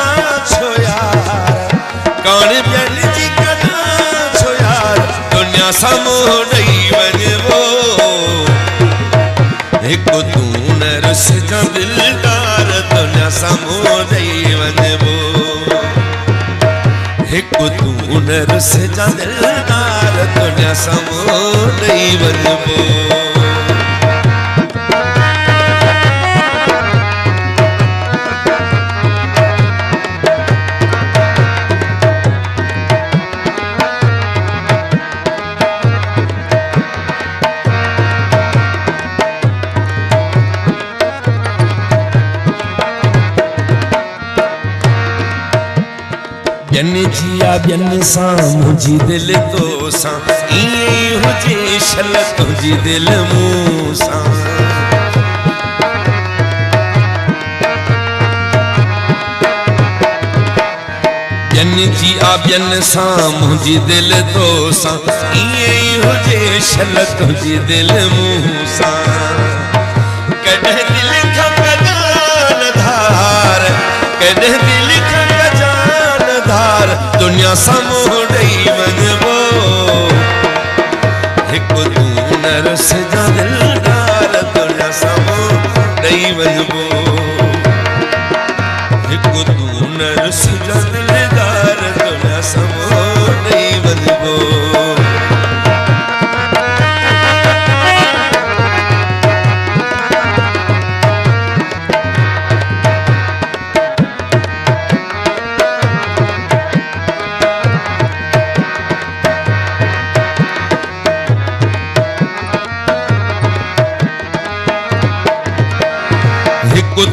छो यार, कौन ॿियनि जी कथा छो यार, दुनिया साम्हूं ॾेई वञिबो। हिकु तूं न रुसजा दिलदार, दुनिया साम्हूं ॾेई वञिबो। हिकु तूं न रुसजा दिलदार, दुनिया साम्हूं ॾेई वञिबो। ॿियनि जिया ॿियनि सां मुंहिंजी दिलि तो सां, ईअं ई हुजे छल तुंहिंजी दिलि मूं सां। ॿियनि जिया ॿियनि सां मुंहिंजी दिलि तो सां, ईअं ई हुजे छल तुंहिंजी दिलि मूं सां। कॾहिं दिलि खां कजान धार, कॾहिं दिलि खां दुनिया साम्हूं ॾेई वञिबो। हिकु तूं न रुसजा दिलदार, दुनिया साम्हूं ॾेई वञिबो। हिकु तूं न रुसजा दिलदार, दुनिया साम्हूं ॾेई वञिबो।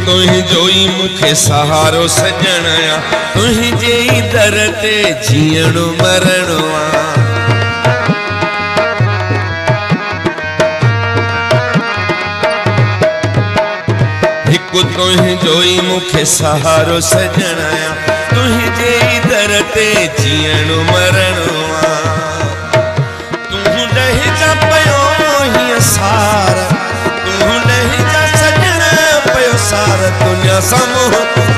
तुंहिंजो ई मूंखे सहारो सजणया तुंहिंजे ई दर ते जीअणो मरणो आ हिकु तुंहिंजो ई मूंखे सहारो सजणया तुंहिंजे ई दर ते जीअणो मरणो आ तूं ॾही जा पियो हीअं सार तूं ॾही जा सजण पियो सार दुनिया साम्हूं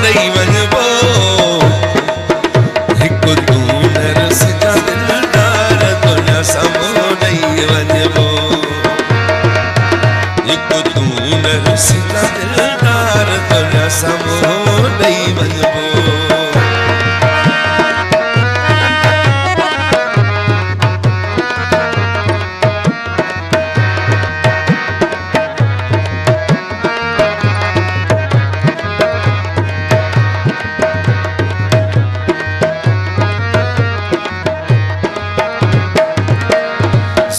ॾेई वञिबो हिकु तूं नरस जा दिलदार दुनिया साम्हूं ॾेई वञिबो हिकु तूं नरस जा दिलदार दुनिया साम्हूं ॾेई वञिबो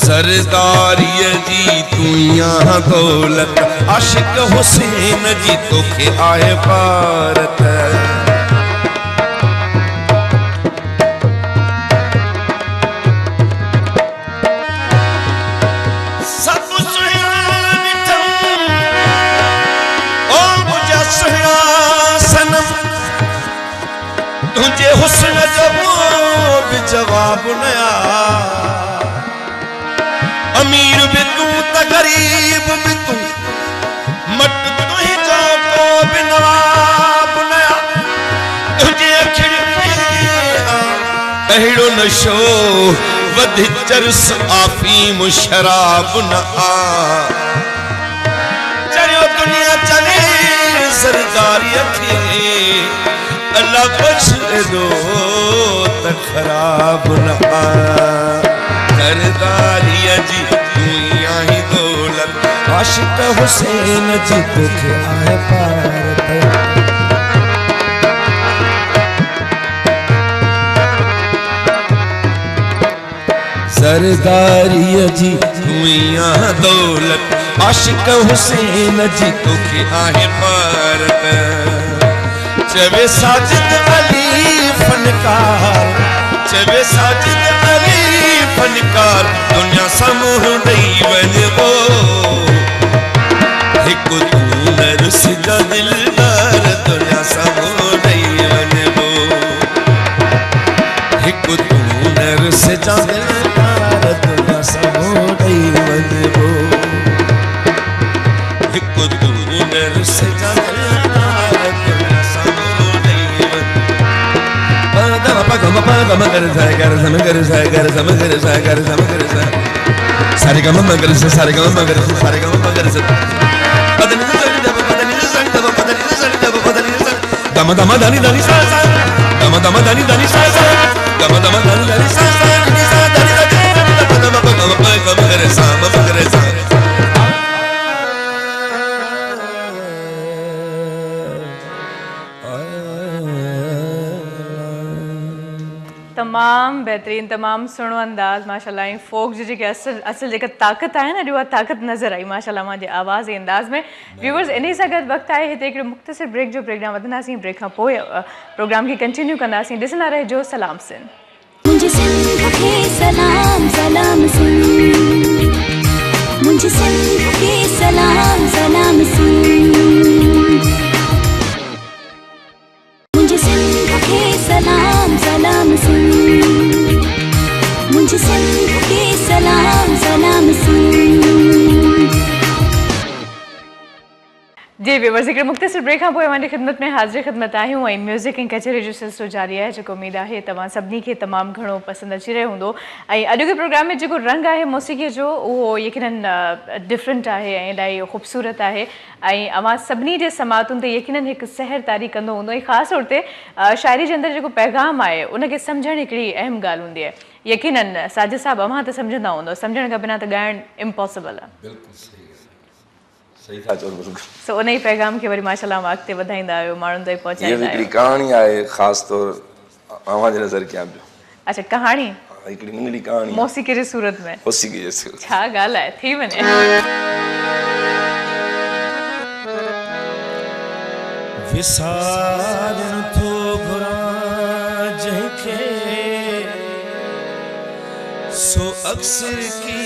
सरदारीअ जी तूं यहाँ दौलत आशिक हुसैन जी तोखे आहे भारत सब सुहिणा ॾिठम ओ मुंहिंजा सुहिणा सनम तुंहिंजे हुस्न जो बि जवाब न आ अमीर भी तू त गरीब भी तू मट तुंहिंजो को भी नवाब नया तुंहिंजे अखियुनि में अहिड़ो नशो वधि चरस आफीम शराब न आ चरियो दुनिया चले सरदारीअ खे अल्लाह बख़्शे दो त ख़राब न आ सरदारीअ जी तूं आहीं दौलत आशिक हुसैन जी तोखे आहे भारत सरदारीअ जी तूं आहीं दौलत आशिक हुसैन जी तोखे आहे भारत चवे साजिद अली फनकार चवे साजिद अली फनकार दुनिया साम्हूं ॾेई वञिबो हिकु तूं नरस जा दिलदार दुनिया साम्हूं ॾेई वञिबो हिकु तूं नरस जा दिलदार दुनिया साम्हूं ॾेई वञिबो हिकु तूं नरस जा दिलदार दुनिया साम्हूं ॾेई सारे गम मगर से सारे गम मगर से सारे गम मगर से पदनी दम दम दानी दानी सा सा दम दम दानी दानी सा सा दम दम दानी दानी सा सा दानी सा दानी दानी दम दम मगर सा मगर सा तमाम बेहतरीन तमाम सुहिणो अंदाज़ माशाल्लाह ऐं फोक जी जेके असल जेका ताक़त आहे न उहा ताक़त नज़र आई माशाल्लाह मुंहिंजे आवाज़ ऐं अंदाज़ में व्यूवर्स इन सां गॾु वक़्तु आहे हिते हिकिड़ो मुख़्तसिर ब्रेक जो प्रोग्राम वधंदासीं ब्रेक खां पोइ प्रोग्राम खे कंटिन्यू कंदासीं ॾिसंदा रहिजो सलाम सिंध मुझे सिंध के सलाम सलाम सिंध मुझे सिंध के सलाम सलाम सिंध मुझे सिंध के सलाम सलाम सिंध मुझे सिंध के सलाम सलाम सिंध जी व्यूवर्स हिकिड़े मुख़्तसिर ब्रेक खां पोइ अवां ख़िदमत में हाज़िर ख़िदमत आहियूं ऐं म्यूज़िक ऐं कचहरी जो सिलसिलो जारी आहे जेको उमेदु आहे तव्हां सभिनी खे तमामु घणो पसंदि अची रहियो हूंदो ऐं अॼोके प्रोग्राम में जेको रंग आहे मौसीक़ीअ जो उहो यकीनन डिफरेंट आहे ऐं इलाही ख़ूबसूरत आहे ऐं अवां सभिनी जे समातुनि ते यकीनन हिकु सहर तारी कंदो हूंदो ऐं ख़ासि तौर ते शाइरी जे अंदरि जेको पैगाम आहे उनखे सम्झणु हिकिड़ी अहम ॻाल्हि हूंदी आहे यकीनन साजिद साहिबु अवां त सम्झंदा हूंदो सम्झण खां बिना त ॻाइणु इम्पॉसिबल आहे बिल्कुलु सही था चओ बिल्कुलु सो उन ई पैगाम खे वरी माशाल्लाह अॻिते वधाईंदा आहियो माण्हुनि ताईं ये पहुचाईंदा हिकिड़ी आहियो कहाणी आहे ख़ासि तौर अवां जे नज़र कयां पियो अच्छा कहाणी हिकिड़ी नंढड़ी कहाणी मौसीक़ी जी सूरत में मौसीक़ी जे सूरत छा ॻाल्हि आहे थी वञे विसारण थो घुरां जंहिंखे सो अक्सर की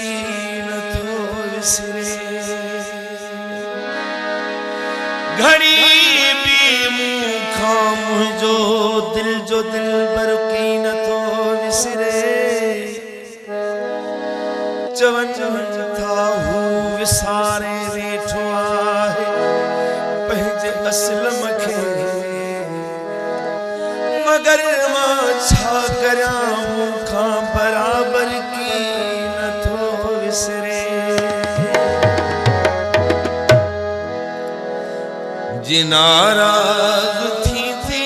नथो विसरे घड़ी भी मूंखां मुंहिंजो दिल जो दिलबर की नथो विसरे चवन था हू विसारे वेठो आहे पंहिंजे असलम खे मगर मां छा करियां मूंखां बराबर की नथो विसरे जे नाराज़ थी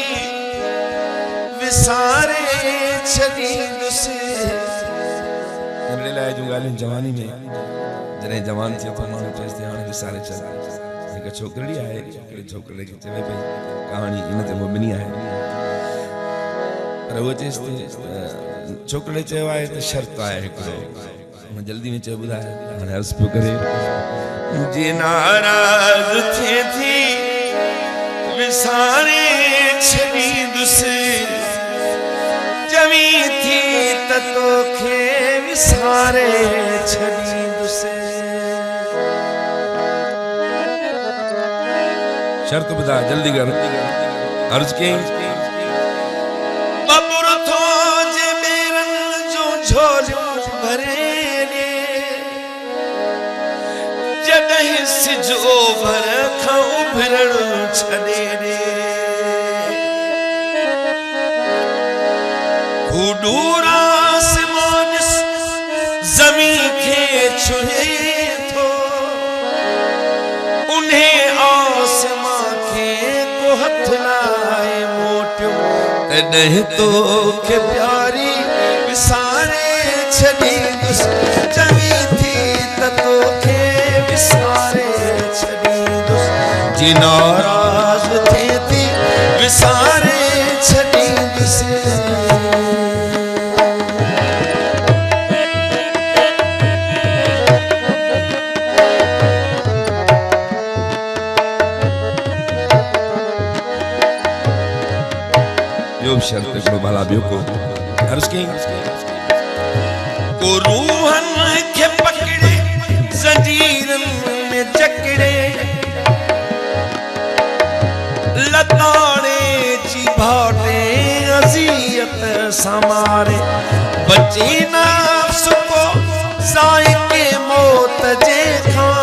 विसारे छॾींदुसि लाइ जूं ॻाल्हियूं जवानी में जॾहिं जवान थियो त माण्हू चएसि थी हाणे विसारे छॾ हिकु छोकिरी आहे हिकिड़े छोकिरे खे चवे पई कहाणी इन ते मुबनी आहे पर उहो चएसि थी छोकिरे चयो आहे त शर्त आहे हिकिड़ो हुन जल्दी में चयो ॿुधाए हाणे अर्ज़ु पियो करे जे नाराज़ थिए थी विसारे छॾींदुसि चवी थी त तोखे विसारे छॾींदुसि शर्त ॿुधा जल्दी कर अर्ज़ु कयईं बबुर थो जे ॿेरनि जो झोलियूं भरे जॾहिं सिज ओभर खां उभरण छॾे ॾे डूरा आसमान ज़मीन खे छुहे थो उन्हें आसमान खे को हथ लाए मोटियो तॾहिं तोखे प्यारी विसारे छॾींदुसि चवी थी त तोखे विसारे छॾींदुसि जे नाराज़ थिए थी विसारे छॾींदुसि शर्त हिकिड़ो भला ॿियो को अर्ज़ु कयईं को रूहनि खे पकड़े ज़ंजीरनि में जकड़े लताड़े जी भाटे अज़ियत सां मारे बची नफ़्स को ज़ाइक़े मौत जे खां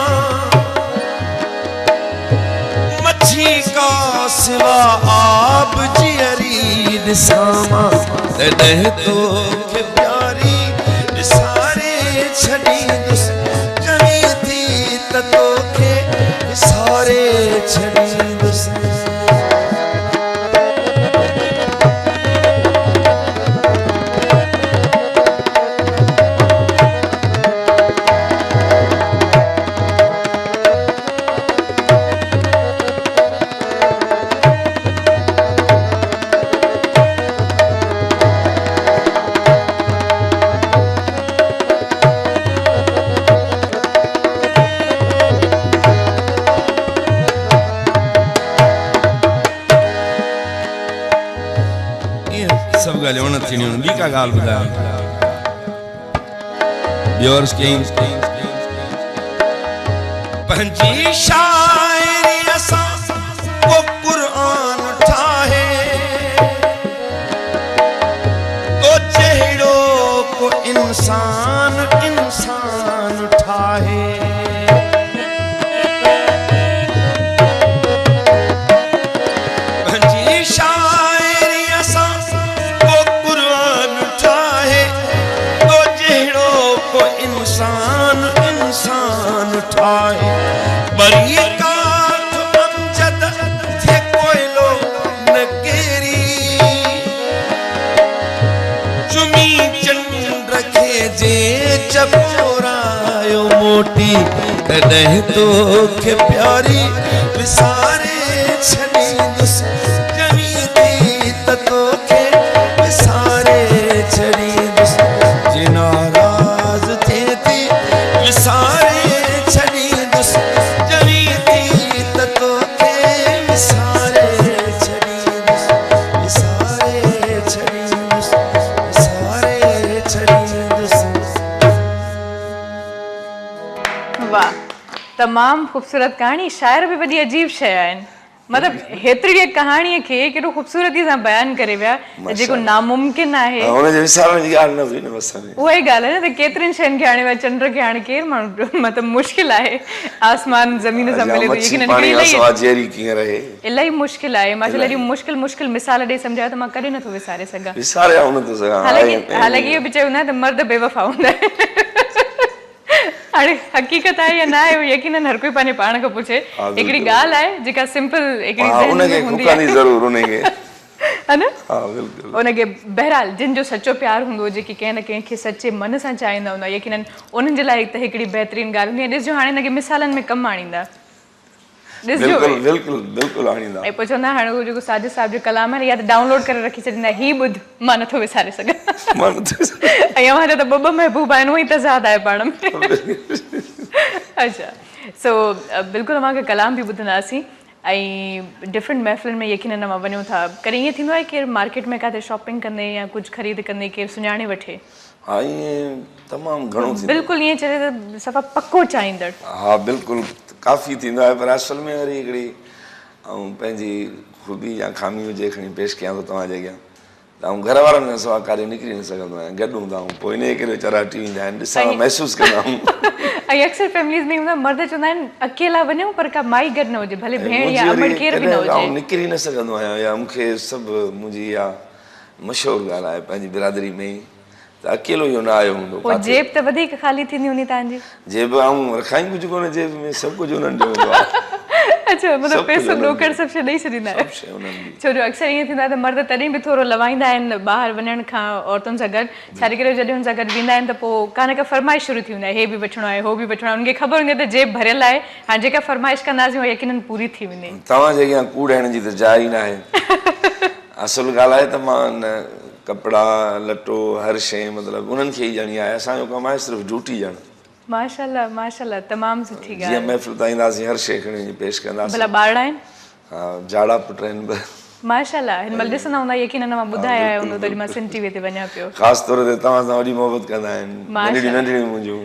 मच्छी का सिवा आब जियरी ॾिसां तॾहिं तोखे प्यारी विसारे छॾींदुसि चवी थी त तोखे विसारे छॾींदुसि ॿी का ॻाल्हि ॿुधायो ॿियो अर्ज़ु कयईं पंहिंजी शाइरी सां को क़ुर्आन ठाहे तो जहिड़ो को इंसान ठाहे इंसान ठाहे बरी काठ अमजद थे कोयलो न केरी चुमी चंड खे जे चकोरायो मोटी तॾहिं तोखे प्यारी विसारे छॾींदुसि चवी थी त तोखे विसारे छॾींदुसि जे नाराज़ थिए थी विसारे छॾींदुसि चवी थी त तोखे विसारे तमामु ख़ूबसूरत कहाणी, शाइर बि वॾी अजीब शइ आहिनि, मतिलबु हेतिरी कहाणीअ खे केॾो ख़ूबसूरती सां बयानु करे विया जेको नामुमकिन आहे। हुनजे विसारण जी ॻाल्हि न हुई न बस में। उहा ई ॻाल्हि आहे न त केतिरनि शयुनि खे हाणे विया चंड खे हाणे केरु माण्हू मतिलबु मुश्किल आहे आसमान ज़मीन सां मिले थो इलाही मुश्किल आहे। मां चयो मुश्किल मिसाल ॾेई सम्झायो त मां कॾहिं नथो विसारे सघां। हालांकि इहो बि चयो न त मर्द बेवफ़ा हूंदा आहिनि। हाणे हक़ीक़त आहे या न आहे यकीनन हर कोई पंहिंजे पाण खां पुछे। हिकिड़ी ॻाल्हि आहे जेका सिंपल उनखे बहरहाल जिन जो सचो प्यार हूंदो जेके कंहिं न कंहिंखे सचे मन सां चाहींदा हूंदा यकीनन उन्हनि जे लाइ त हिकिड़ी बहितरीन ॻाल्हि हूंदी आहे। ॾिसजो हाणे हिनखे मिसालनि में कमु आणींदा ऐं पोइ चवंदा हाणे उहो जेको साजिद साहिब जो कलाम आहे या त डाउनलोड करे रखी छॾींदा ही ॿुध मां नथो विसारे सघां। ऐं अव्हां जा त ॿ महबूब आहिनि उहो ई तज़ाद आहे पाण में। अच्छा सो बिल्कुलु अव्हांखे कलाम बि ॿुधंदासीं ऐं डिफरेंट महफ़िलुनि में यकीनन अव्हां वञो था। कॾहिं ईअं थींदो आहे केरु मार्केट में किथे शॉपिंग कंदे या कुझु ख़रीद कंदे केरु सुञाणे वठे? हा ईअं तमामु घणो बिल्कुलु ईअं चए त सफ़ा पको चाहींदड़। हा बिल्कुलु काफ़ी थींदो आहे पर असल में वरी हिकिड़ी ऐं पंहिंजी ख़ूबी या खामी हुजे खणी पेश कयां थो तव्हांजे अॻियां त ऐं घर वारनि खां सवाइ काॾे निकिरी न सघंदो आहियां। गॾु हूंदा आहियूं पोइ इन करे वीचारा हटी वेंदा आहिनि ॾिसां महसूसु कंदा आहियूं। ऐं अक्सर फैमिलीज़ में हूंदा मर्द चवंदा आहिनि अकेला वञूं पर का माई गॾु न हुजे भले भेण या अमड़ केरु बि न हुजे। निकिरी न सघंदो आहियां या मूंखे सभु मुंहिंजी इहा मशहूरु ॻाल्हि आहे पंहिंजी बिरादरी में ई त अकेलो इहो न आयो हूंदो। पोइ जेब त वधीक ख़ाली थींदी हूंदी तव्हांजी? जेब ऐं रखाई कुझु कोन्हे जेब में सभु कुझु उन्हनि जो हूंदो आहे। अच्छा मतिलबु पैसो ॾोकड़ सभु शइ ॾेई छॾींदा आहियो। छो जो अक्सर ईअं थींदो आहे त मर्द तॾहिं बि थोरो लवाईंदा आहिनि ॿाहिरि वञण खां औरतुनि सां गॾु छाजे करे जॾहिं हुन सां गॾु वेंदा आहिनि त पोइ का न का फरमाइश शुरू थी वेंदा आहे हे बि वठिणो आहे हो बि वठिणो आहे। उनखे ख़बर हूंदी आहे त जेब भरियल आहे हाणे जेका फरमाइश कंदासीं उहा यकीनन पूरी थी वेंदी। तव्हांजे अॻियां कूड़ हणण जी त जाइ ई न आहे। असुलु ॻाल्हि आहे त मां कपिड़ा लटो हर शइ मतिलबु उन्हनि खे ई ॼणी आहे। असांजो कमु आहे सिर्फ़ु ड्यूटी ॼण। माशाल्लाह माशाल्लाह तमामु सुठी ॻाल्हि। जीअं महफ़िल तां ईंदासीं हर शइ खणी पेश कंदासीं। भला ॿार आहिनि? हा जाड़ा पुट आहिनि ॿ। माशाल्लाह हिन महिल ॾिसंदा हूंदा यकीनन मां ॿुधाया आया हूंदो तॾहिं मां सिंध टीवीअ ते वञा पियो। ख़ासि तौर ते तव्हां सां वॾी मोहबत कंदा आहिनि नंढियूं मुंहिंजूं।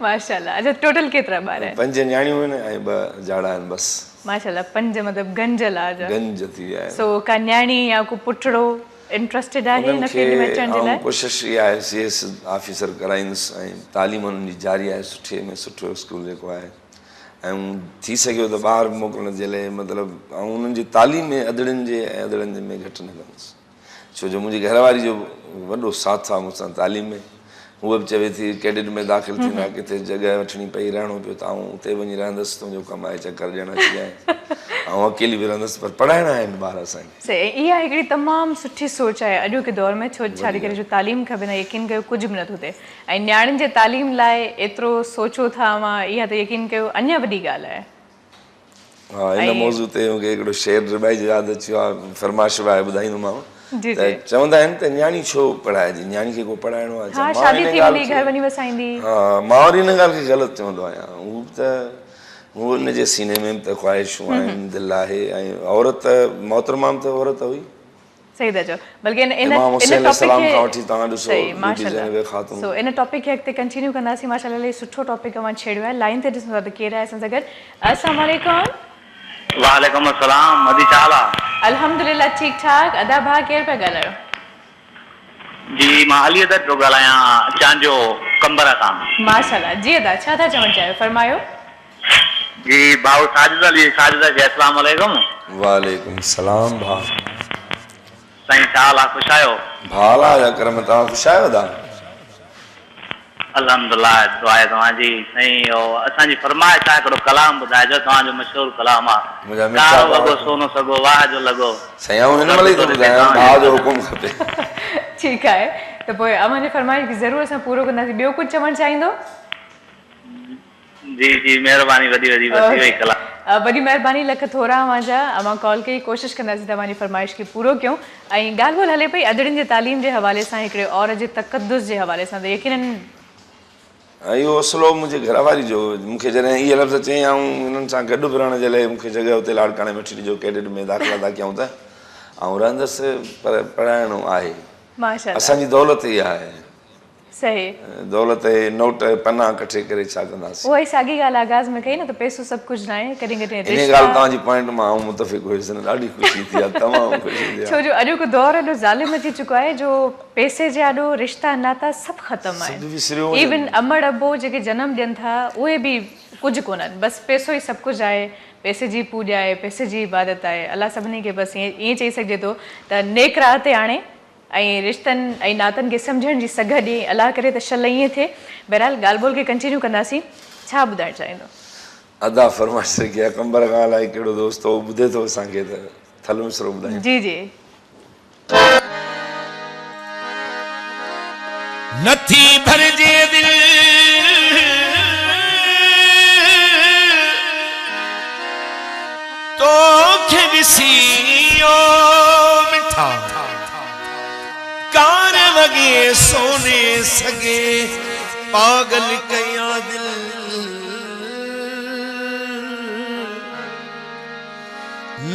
माशाल्लाह। अच्छा टोटल केतिरा ॿार आहिनि? 5 न्याणियूं आहिनि ऐं 2 जाड़ा आहिनि बस। माशाल्लाह 5 मतिलबु गंज लाज गंज थी विया आहिनि। सो का न्याणी या को पुटड़ो इंट्रस्टेड आहे हिन फील्ड में अचण जे लाइ? कोशिशि इहा आहे CS ऑफिसर कराईंदुसि ऐं तालीम उन्हनि जी जारी आहे सुठे में सुठो स्कूल जेको आहे ऐं थी सघियो त ॿाहिरि मोकिलण जे लाइ मतिलबु ऐं उन्हनि जी तालीम में अदड़नि जे ऐं अदड़नि में घटि न कंदुसि छो जो मुंहिंजी घरवारी जो वॾो साथ आहे मूंसां तालीम में। उहा बि चवे थी कैडेट में दाख़िल थींदा किथे जॻह वठणी पई रहणो पियो त आउं उते वञी रहंदसि तुंहिंजो कमु आहे चकर ॾियण अची आहे ऐं अकेली बि रहंदसि पर पढ़ाइणा आहिनि ॿार असांखे। इहा हिकिड़ी तमामु सुठी सोच आहे अॼोके दौर में छो छाजे करे जो तालीम खां बिना यकीन कयो कुझु बि नथो थिए ऐं न्याणियुनि जे तालीम लाइ एतिरो सोचो था अव्हां इहा त यकीन कयो अञा वॾी ॻाल्हि आहे। हा हिन मौज़ू ते मूंखे हिकिड़ो शेर रिबाई जो यादि अची वियो आहे फरमाइश आहे ॿुधाईंदोमांव। चवंदा आहिनि त न्याणी छो पढ़ाइजे न्याणी खे को पढ़ाइणो आहे। हा शादी थी वेंदी घर वञी वसाईंदी। हा मां वरी हिन ॻाल्हि खे ग़लति चवंदो आहियां। हू त हुनजे सीने में त ख़्वाहिशूं आहिनि दिलि आहे ऐं औरत मोहतरमाम त औरत हुई। सही था चओ बल्कि इन टॉपिक खे अॻिते कंटिन्यू कंदासीं। माशाल्लाह सुठो टॉपिक अव्हां छेड़ियो आहे। लाइन ते ॾिसंदो त केरु आहे असां सां गॾु? अस्सलाम वालेकुम। वालेकुम अस्सलाम। मदी चाल आहे? अल्हम्दुलिल्लाह ठीक ठाक। अदा भा केरु पिया ॻाल्हायो? जी मां अली अदर पियो ॻाल्हायां चांजो कंबर खां। माशाल्लाह जी अदा छा था चवणु चाहियो फरमायो। जी भाउ साजिद अली साजिद जी अस्सलाम वालेकुम। वालेकुम सलाम भा। साईं छा हाल आहे ख़ुशि आहियो? भाला जा करम तव्हां ख़ुशि आहियो दा? अल्हम्दुलिल्लाह दुआ आहे तव्हांजी साईं। असांजी फरमाइश आहे हिकिड़ो कलाम ॿुधाइजो तव्हांजो मशहूरु कलाम आहे कारो वॻो सोनो सॻो वाह जो लॻो। साईं हिन महिल ई थो ॿुधायां भाउ जो हुकुम खपे। ठीकु आहे त पोइ अव्हांजी फरमाइश खे ज़रूरु असां पूरो कंदासीं। ॿियो कुझु चवणु चाहींदो? जी जी महिरबानी वॾी कलाम। वॾी महिरबानी लख थोरा अव्हां जा। अव्हां कॉल कई कोशिशि कंदासीं तव्हांजी फरमाइश खे पूरो कयूं। ऐं ॻाल्हि ॿोल हले पई अदड़ियुनि जे तालीम जे हवाले सां हिकिड़े औरत जे तक़दुस जे हवाले सां त यकीनन इहो असलो मुंहिंजे घरवारी जो मूंखे जॾहिं इहे लफ़्ज़ चई ऐं हिननि सां गॾु बि रहण जे लाइ मूंखे जॻह हुते लाड़काणे में वठी ॾिजो कैडेट में दाख़िला था कयूं त ऐं रहंदसि पर पढ़ाइणो आहे। असांजी दौलत इहा आहे सही दौलत जे नोट पना कठे करे छा कंदासीं। उहा ई साॻी ॻाल्हि आगाज़ में कई न त पैसो सभु कुझु न आहे, कॾहिं कॾहिं इन ॻाल्हि तव्हांजी पॉइंट मां मुतफ़िक़ हुयुसि, ॾाढी ख़ुशी थी आहे, तमामु ख़ुशी थी छो आहे। जो अॼोको दौर एॾो ज़ालिम अची चुको आहे जो पैसे जा एॾो रिश्ता नाता सभु ख़तमु सभु विसरियो आहिनि। वञनि। इवन अमड़ अबो जेके जनम ॾियनि था उहे बि कुझु कोन्हनि, बसि पैसो ई सभु कुझु आहे, पैसे जी पूॼा आहे, पैसे जी इबादत आहे। अलाह सभिनी खे बसि ईअं चई सघिजे थो त नेक राह ते आणे ऐं रिश्तनि ऐं नातनि खे सम्झण जी सघ ॾिए, अलाह करे त शल ईअं थिए। बहरहाल ॻाल्हि ॿोल खे कंटिन्यू कंदासीं, छा ॿुधाइणु चाहींदो? अदा फरमाइश रखी आहे, कंबर खां अलाए कहिड़ो दोस्त हो ॿुधे थो असांखे त थल मिसरो ॿुधाए। जी जी नथी भरजे दिल तोखे ॾिसियो मिठा कार वॻे सोने सॻे पागल कया दिल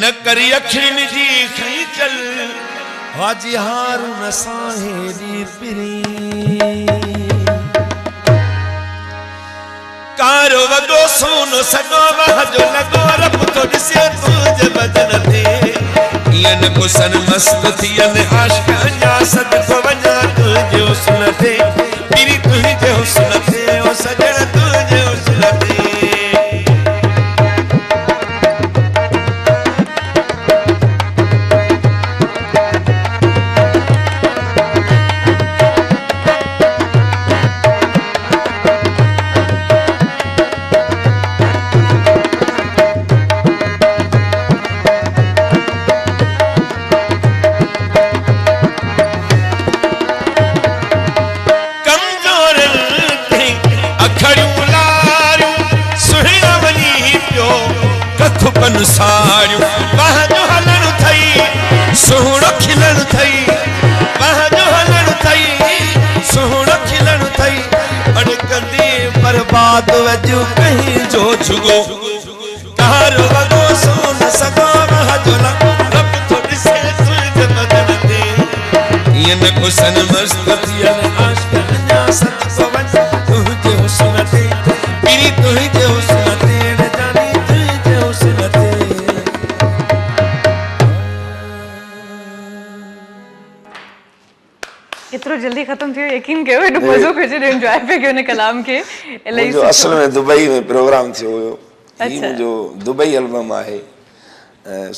न करी अखियुनि जी खईचल हाजी हारून साहेड़ी पिरी कारो वॻो सोनो सॻो वहजो लॻो रब तो ॾिसे तुंहिंजे बदन ते ईअं न को सन मस्त थियनि आशिक़ अञा सदको वञा तुंहिंजे हुस्न ते पिरी तुंहिंजे हुस्न ते ओ सजण तुंहिंजे हुस्न ते साड़ियूं बाहजो हलण थई सोहणो खिलण थई बाहजो हलण थई सोहणो खिलण थई अड़कंदी बर्बाद वजू कहीं जो छुगो कार वगो सोन सगो बाहजो रब तो ॾिसे तुंहिंजे बदन ते ईअं न को सन मस्त थियनि आशिक़ अञा सदको वञ तुंहिंजे हुस्न ते पिरी तुंहिंजे हुस्न ते एतिरो जल्दी ख़त्म थियो, यकीन कयो, एॾो मज़ो पियो अचे, एंजॉय पियो कयो हिन कलाम खे। मुंहिंजो असल में दुबई में प्रोग्राम थियो हुयो, हीउ मुंहिंजो दुबई एल्बम आहे,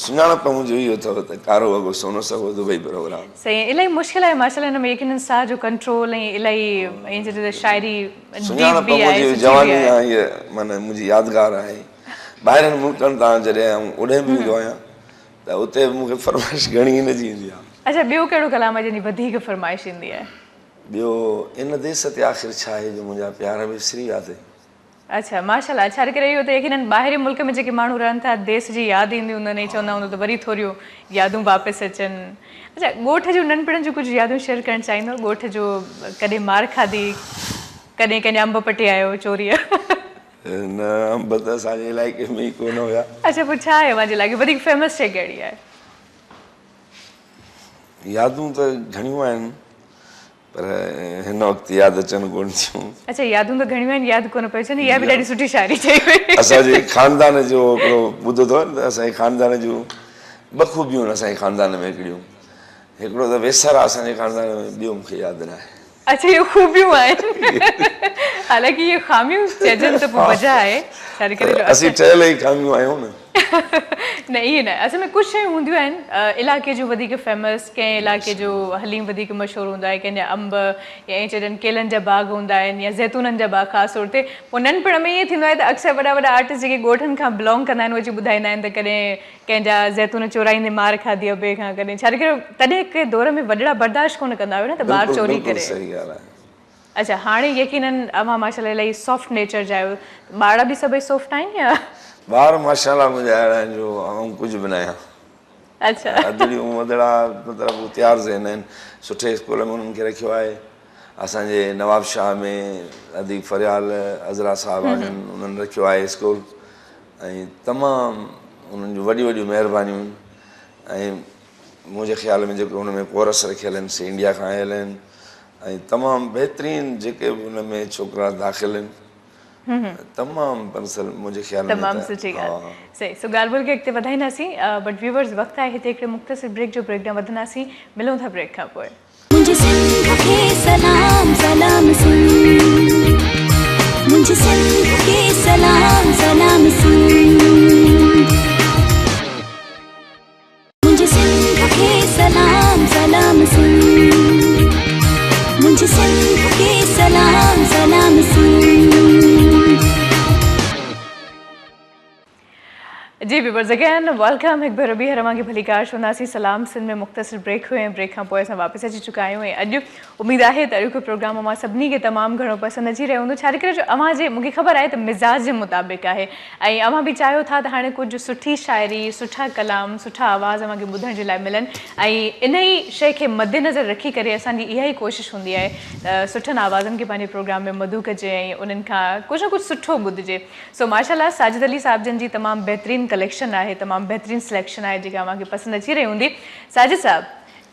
सुञाणप मुंहिंजो इहो अथव त कारो वॻो सोनो सॻो दुबई प्रोग्राम। सही, इलाही मुश्किल आहे माशाल्लाह हिन में, यकीनन साह जो कंट्रोल ऐं इलाही ऐं चइजे त शाइरी सुञाणप मुंहिंजी जवानी आहे, इहा माना मुंहिंजी यादगार आहे। ॿाहिरनि मुल्कनि तां जॾहिं उॾे बि ईंदो आहियां त उते मूंखे फरमाइश घणी इन जी ईंदी आहे। अच्छा, ॿियो कहिड़ो कलाम आहे जंहिंजी वधीक फरमाइश ईंदी आहे? ॿियो इन देश ते आख़िर छा आहे जो मुंहिंजा प्यार विसरी विया ते। अच्छा माशाल्लाह, छा करे इहो त यकीनन ॿाहिरि मुल्क में जेके माण्हू रहनि था देश जी यादि ईंदी हूंदनि, चवंदा हूंदा त वरी थोरियूं यादूं वापसि अचनि। अच्छा, ॻोठ जूं नंढपण जूं कुझु यादूं शेयर करणु चाहींदो? ॻोठ जो कॾहिं मार खाधी, कॾहिं कंहिंजा अंब पटे आयो चोरीअ? न, अंब त असांजे इलाइक़े में ई कोन हुया। अच्छा, पोइ छा आहे मुंहिंजे इलाइक़े वधीक फेमस शइ कहिड़ी आहे? यादूं त घणियूं आहिनि पर हिन वक़्तु यादि अचनि कोन थियूं। अच्छा, यादूं त घणियूं आहिनि, यादि कोन पियो अचनि, इहा बि ॾाढी सुठी शाइरी चई हुई। असांजे खानदान जो हिकिड़ो ॿुधो अथव न, असांजे खानदान जूं ॿ खूबियूं आहिनि असांजे खानदान में हिकिड़ियूं, हिकिड़ो त वेसर आहे असांजे खानदान में, ॿियो मूंखे यादि न आहे। अच्छा, इहे खूबियूं आहिनि, हालांकि इहे ख़ामियूं चइजनि त पोइ वजह आहे, छा करे असीं ठहियल ई ख़ामियूं आहियूं न। न इहे न, असल में कुझु शयूं हूंदियूं आहिनि इलाइक़े जूं वधीक फेमस, कंहिं इलाइक़े जो हलीम वधीक मशहूरु हूंदो आहे, कंहिंजा अंब या ईअं चइजनि केलनि जा बाग हूंदा आहिनि या ज़ैतूननि जा बाग ख़ासि तौर ते। पोइ नंढपण में ईअं थींदो आहे त अक्सर वॾा वॾा आर्टिस्ट जेके ॻोठनि खां बिलोंग कंदा आहिनि उहे अची ॿुधाईंदा आहिनि त कॾहिं कंहिंजा ज़ैतून चोराईंदे मार खाधी आहे ॿिए खां, कॾहिं छा करे तॾहिं के दौर में वॾड़ा बर्दाश्त कोन कंदा हुआ न त ॿार चोरी करे। सही ॻाल्हि आहे। अच्छा, हाणे यकीनन अवां माशाल्लाह इलाही सॉफ्ट नेचर जा आहियो, ॿार बि सभई सॉफ्ट आहिनि या? ॿार माशाल्लाह मुंहिंजा अहिड़ा आहिनि जो आऊं कुझु बि न आहियां। अच्छा, अदड़ियूं वदड़ा मतिलबु तयार ज़हन आहिनि, सुठे स्कूल में उन्हनि खे रखियो आहे। असांजे नवाबशाह में अदीब फरियाल अज़रा साहब आहिनि, उन्हनि रखियो आहे स्कूल, ऐं तमामु उन्हनि जूं वॾियूं वॾियूं महिरबानियूं। ऐं मुंहिंजे ख़्याल में जेको हुन में कोरस रखियल आहिनि से इंडिया खां आयल आहिनि, ऐं तमामु बहितरीन जेके बि हुन में छोकिरा दाख़िल आहिनि तमामु परसल मुंहिंजे ख़्याल में तमामु सुठी ॻाल्हि सही सो ॻाल्हि ॿोल खे अॻिते वधाईंदासीं बट व्यूवर्स वक़्तु आहे हिते हिकिड़े मुख़्तसिर ब्रेक जो ब्रेक ॾांहुं वधंदासीं मिलूं था ब्रेक खां पोइ मुझे सिंध के सलाम सलाम सिंध मुझे सिंध के सलाम सलाम सिंध मुझे सिंध के सलाम सलाम सिंध मुझे सिंध के सलाम सलाम सिंध जी व्यूवर्स अगेन वेलकम एक बार ॿीहर अवांखे भली कार हूंदासीं सलाम सिंध में मुख़्तसिर ब्रेक हुए हैं ब्रेक खां पोइ असां वापसि अची चुका आहियूं ऐं अॼु उमेदु आहे त अॼोको प्रोग्राम मां सभिनी खे तमामु घणो पसंदि अची रहियो हूंदो छा करे जो अवां जे मूंखे ख़बर आहे त मिज़ाज जे मुताबिक़ आहे ऐं अवां बि चाहियो था त हाणे कुझु सुठी शाइरी सुठा कलाम सुठा आवाज़ अवांखे ॿुधण जे लाइ मिलनि ऐं इन ई शइ खे मद्देनज़र रखी करे असांजी इहा ई कोशिशि हूंदी आहे त सुठनि आवाज़नि खे पंहिंजे प्रोग्राम में मधु कजे ऐं उन्हनि खां कुझु न कुझु सुठो ॿुधिजे सो माशाल्लाह साजिद अली साहिब जन जी तमामु बहितरीन कलेक्शन आहे तमामु बहितरीन सिलेक्शन आहे जेका अवांखे पसंदि अची रही हूंदी साजिद साहब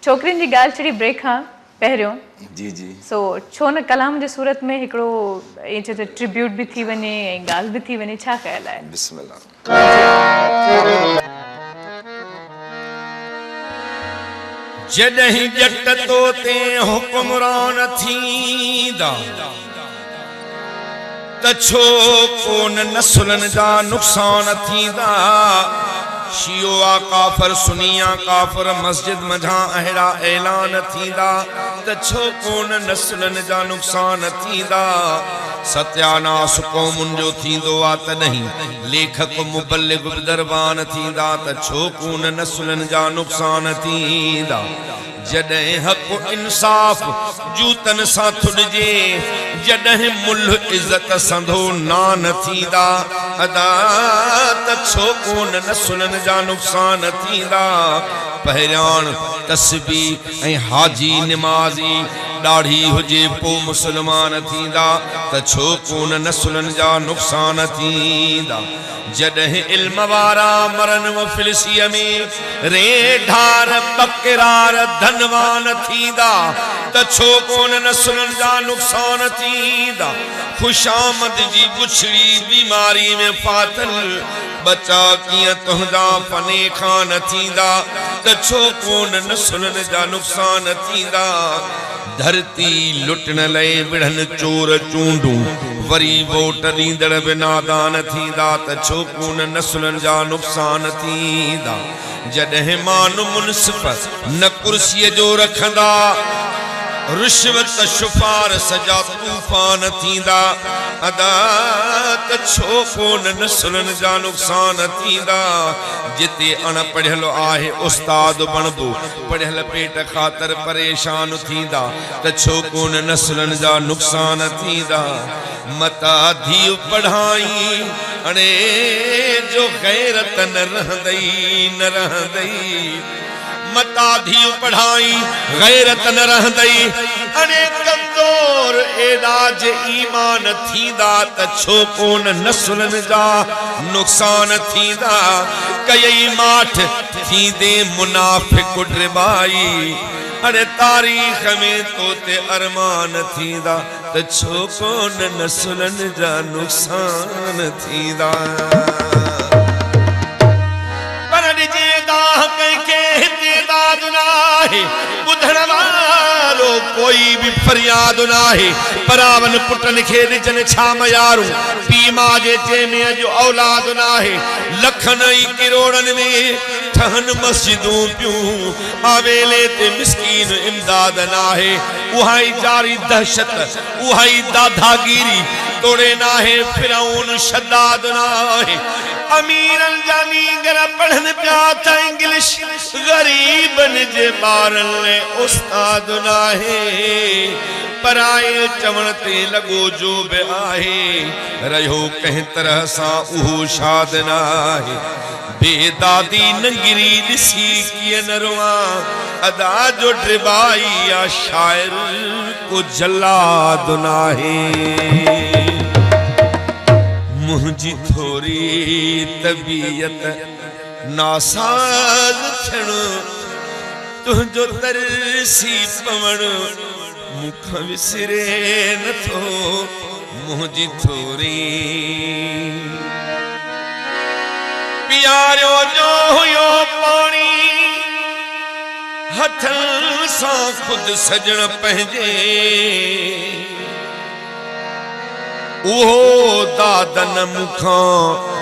छोकिरियुनि जी ॻाल्हि छड़ी ब्रेक खां पहिरियों जी जी सो छो न कलाम जे सूरत में हिकिड़ो ईअं चए त ट्रिब्यूट बि थी वञे ऐं ॻाल्हि बि थी वञे छा ख़्यालु आहे बिस्मिल्लाह जॾहिं ॼट तो ते हुकुमरान थींदा त छो कोन नसुलनि जा नुक़सान थींदा शियो आ काफ़र सुनिया काफ़र मस्जिद मझां अहिड़ा ऐलान थींदा त छो कोन नसुलनि जा नुक़सान थींदा सत्यानास क़ौमुनि जो थींदो आ तॾहिं लेखक मुबल्लिग दरबान थींदा त छो कोन नसुलनि जा नुक़सान थींदा जॾहिं हक़ इंसाफ़ जूतनि सां थुॾिजे जॾहिं मुल्ह इज़त संधो नान थींदा अदा त छो कोन नसुलनि जा नुक़सान थींदा पहिरियां तस्बीह ऐं हाजी निमाज़ी ॾाढ़ी हुजे पोइ मुस्लमान थींदा त छो कोन नसुलनि जा नुक़सान थींदा जॾहिं इल्म वारा मरन मुफ़लिसीअ में रेढार बकिरार धनवान थींदा त छो कोन नसुलनि जा नुक़सान थींदा खुशामद जी बुछड़ी बीमारी में फाथल बचा कीअं तुंहिंजा फने खां न थींदा त छो कोन नसुलनि जा नुक़सान थींदा धरती लुटण लाइ विढ़नि चोर चूंडूं वरी वोट ॾींदड़ बि नादान थींदा त छो कोन नसुलनि जा नुक़सान थींदा जॾहिं माण्हू मुनसिफ़ न कुर्सीअ जो रखंदा रिश्वत शुफारस जा तूफ़ान थींदा अदा त छो कोन नसुलनि जा नुक़सान थींदा जिते अणपढ़ियल आहे उस्ताद बणबो पढ़ियल पेट ख़ातिर परेशान थींदा त छो कोन नसुलनि जा नुक़सान थींदा मता धीउ पढ़ाई अणे जो गैरत न रहंदई मता धीउ पढ़ाई गैरत न रहंदई अने कमज़ोर एदाज ईमान थींदा त छो कोन नसुलनि जा नुक़सान थींदा कई माठ थींदे मुनाफ़िक़ ड्रिबाई अरे तारीख़ में तो ते अरमान थींदा त छो कोन नसुलनि जा नुक़सान थींदा पर ॾिजे दाह कंहिंखे हितेदाद नाहे ॿुधण वारो कोई बि फरियाद नाहे परावन पुटनि खे ॾिजनि छा मयारूं पीउ माउ जे चेमे जो औलाद नाहे लखनि ई किरोड़नि में ठहनि मस्जिदूं पियूं आवेले ते मिस्कीन इमदाद नाहे उहा ई जारी दहशत उहा ई दादागिरी तोड़े नाहे फिरौन शद्दाद नाहे अमीरनि जा नींगर पढ़नि पिया त इंग्लिश ग़रीबनि जे ॿारनि लाइ उस्ताद नाहे पराए चवण ते लॻो जो बि आहे रहियो कंहिं तरह सां उहो शाद नाहे बेदादी नंगिरी ॾिसी कीअं न रोआं अदा जो ड्रिबाई या शाइर को जल्लाद नाहे मुंहिंजी थोरी तबीयत नासाज़ थियण तुंहिंजो तरसी पवण मुखां विसरे नथो मुंहिंजी थोरी प्यारो जो हुयो पाणी हथनि सां ख़ुदि सजण पंहिंजे उहो दादन मुखां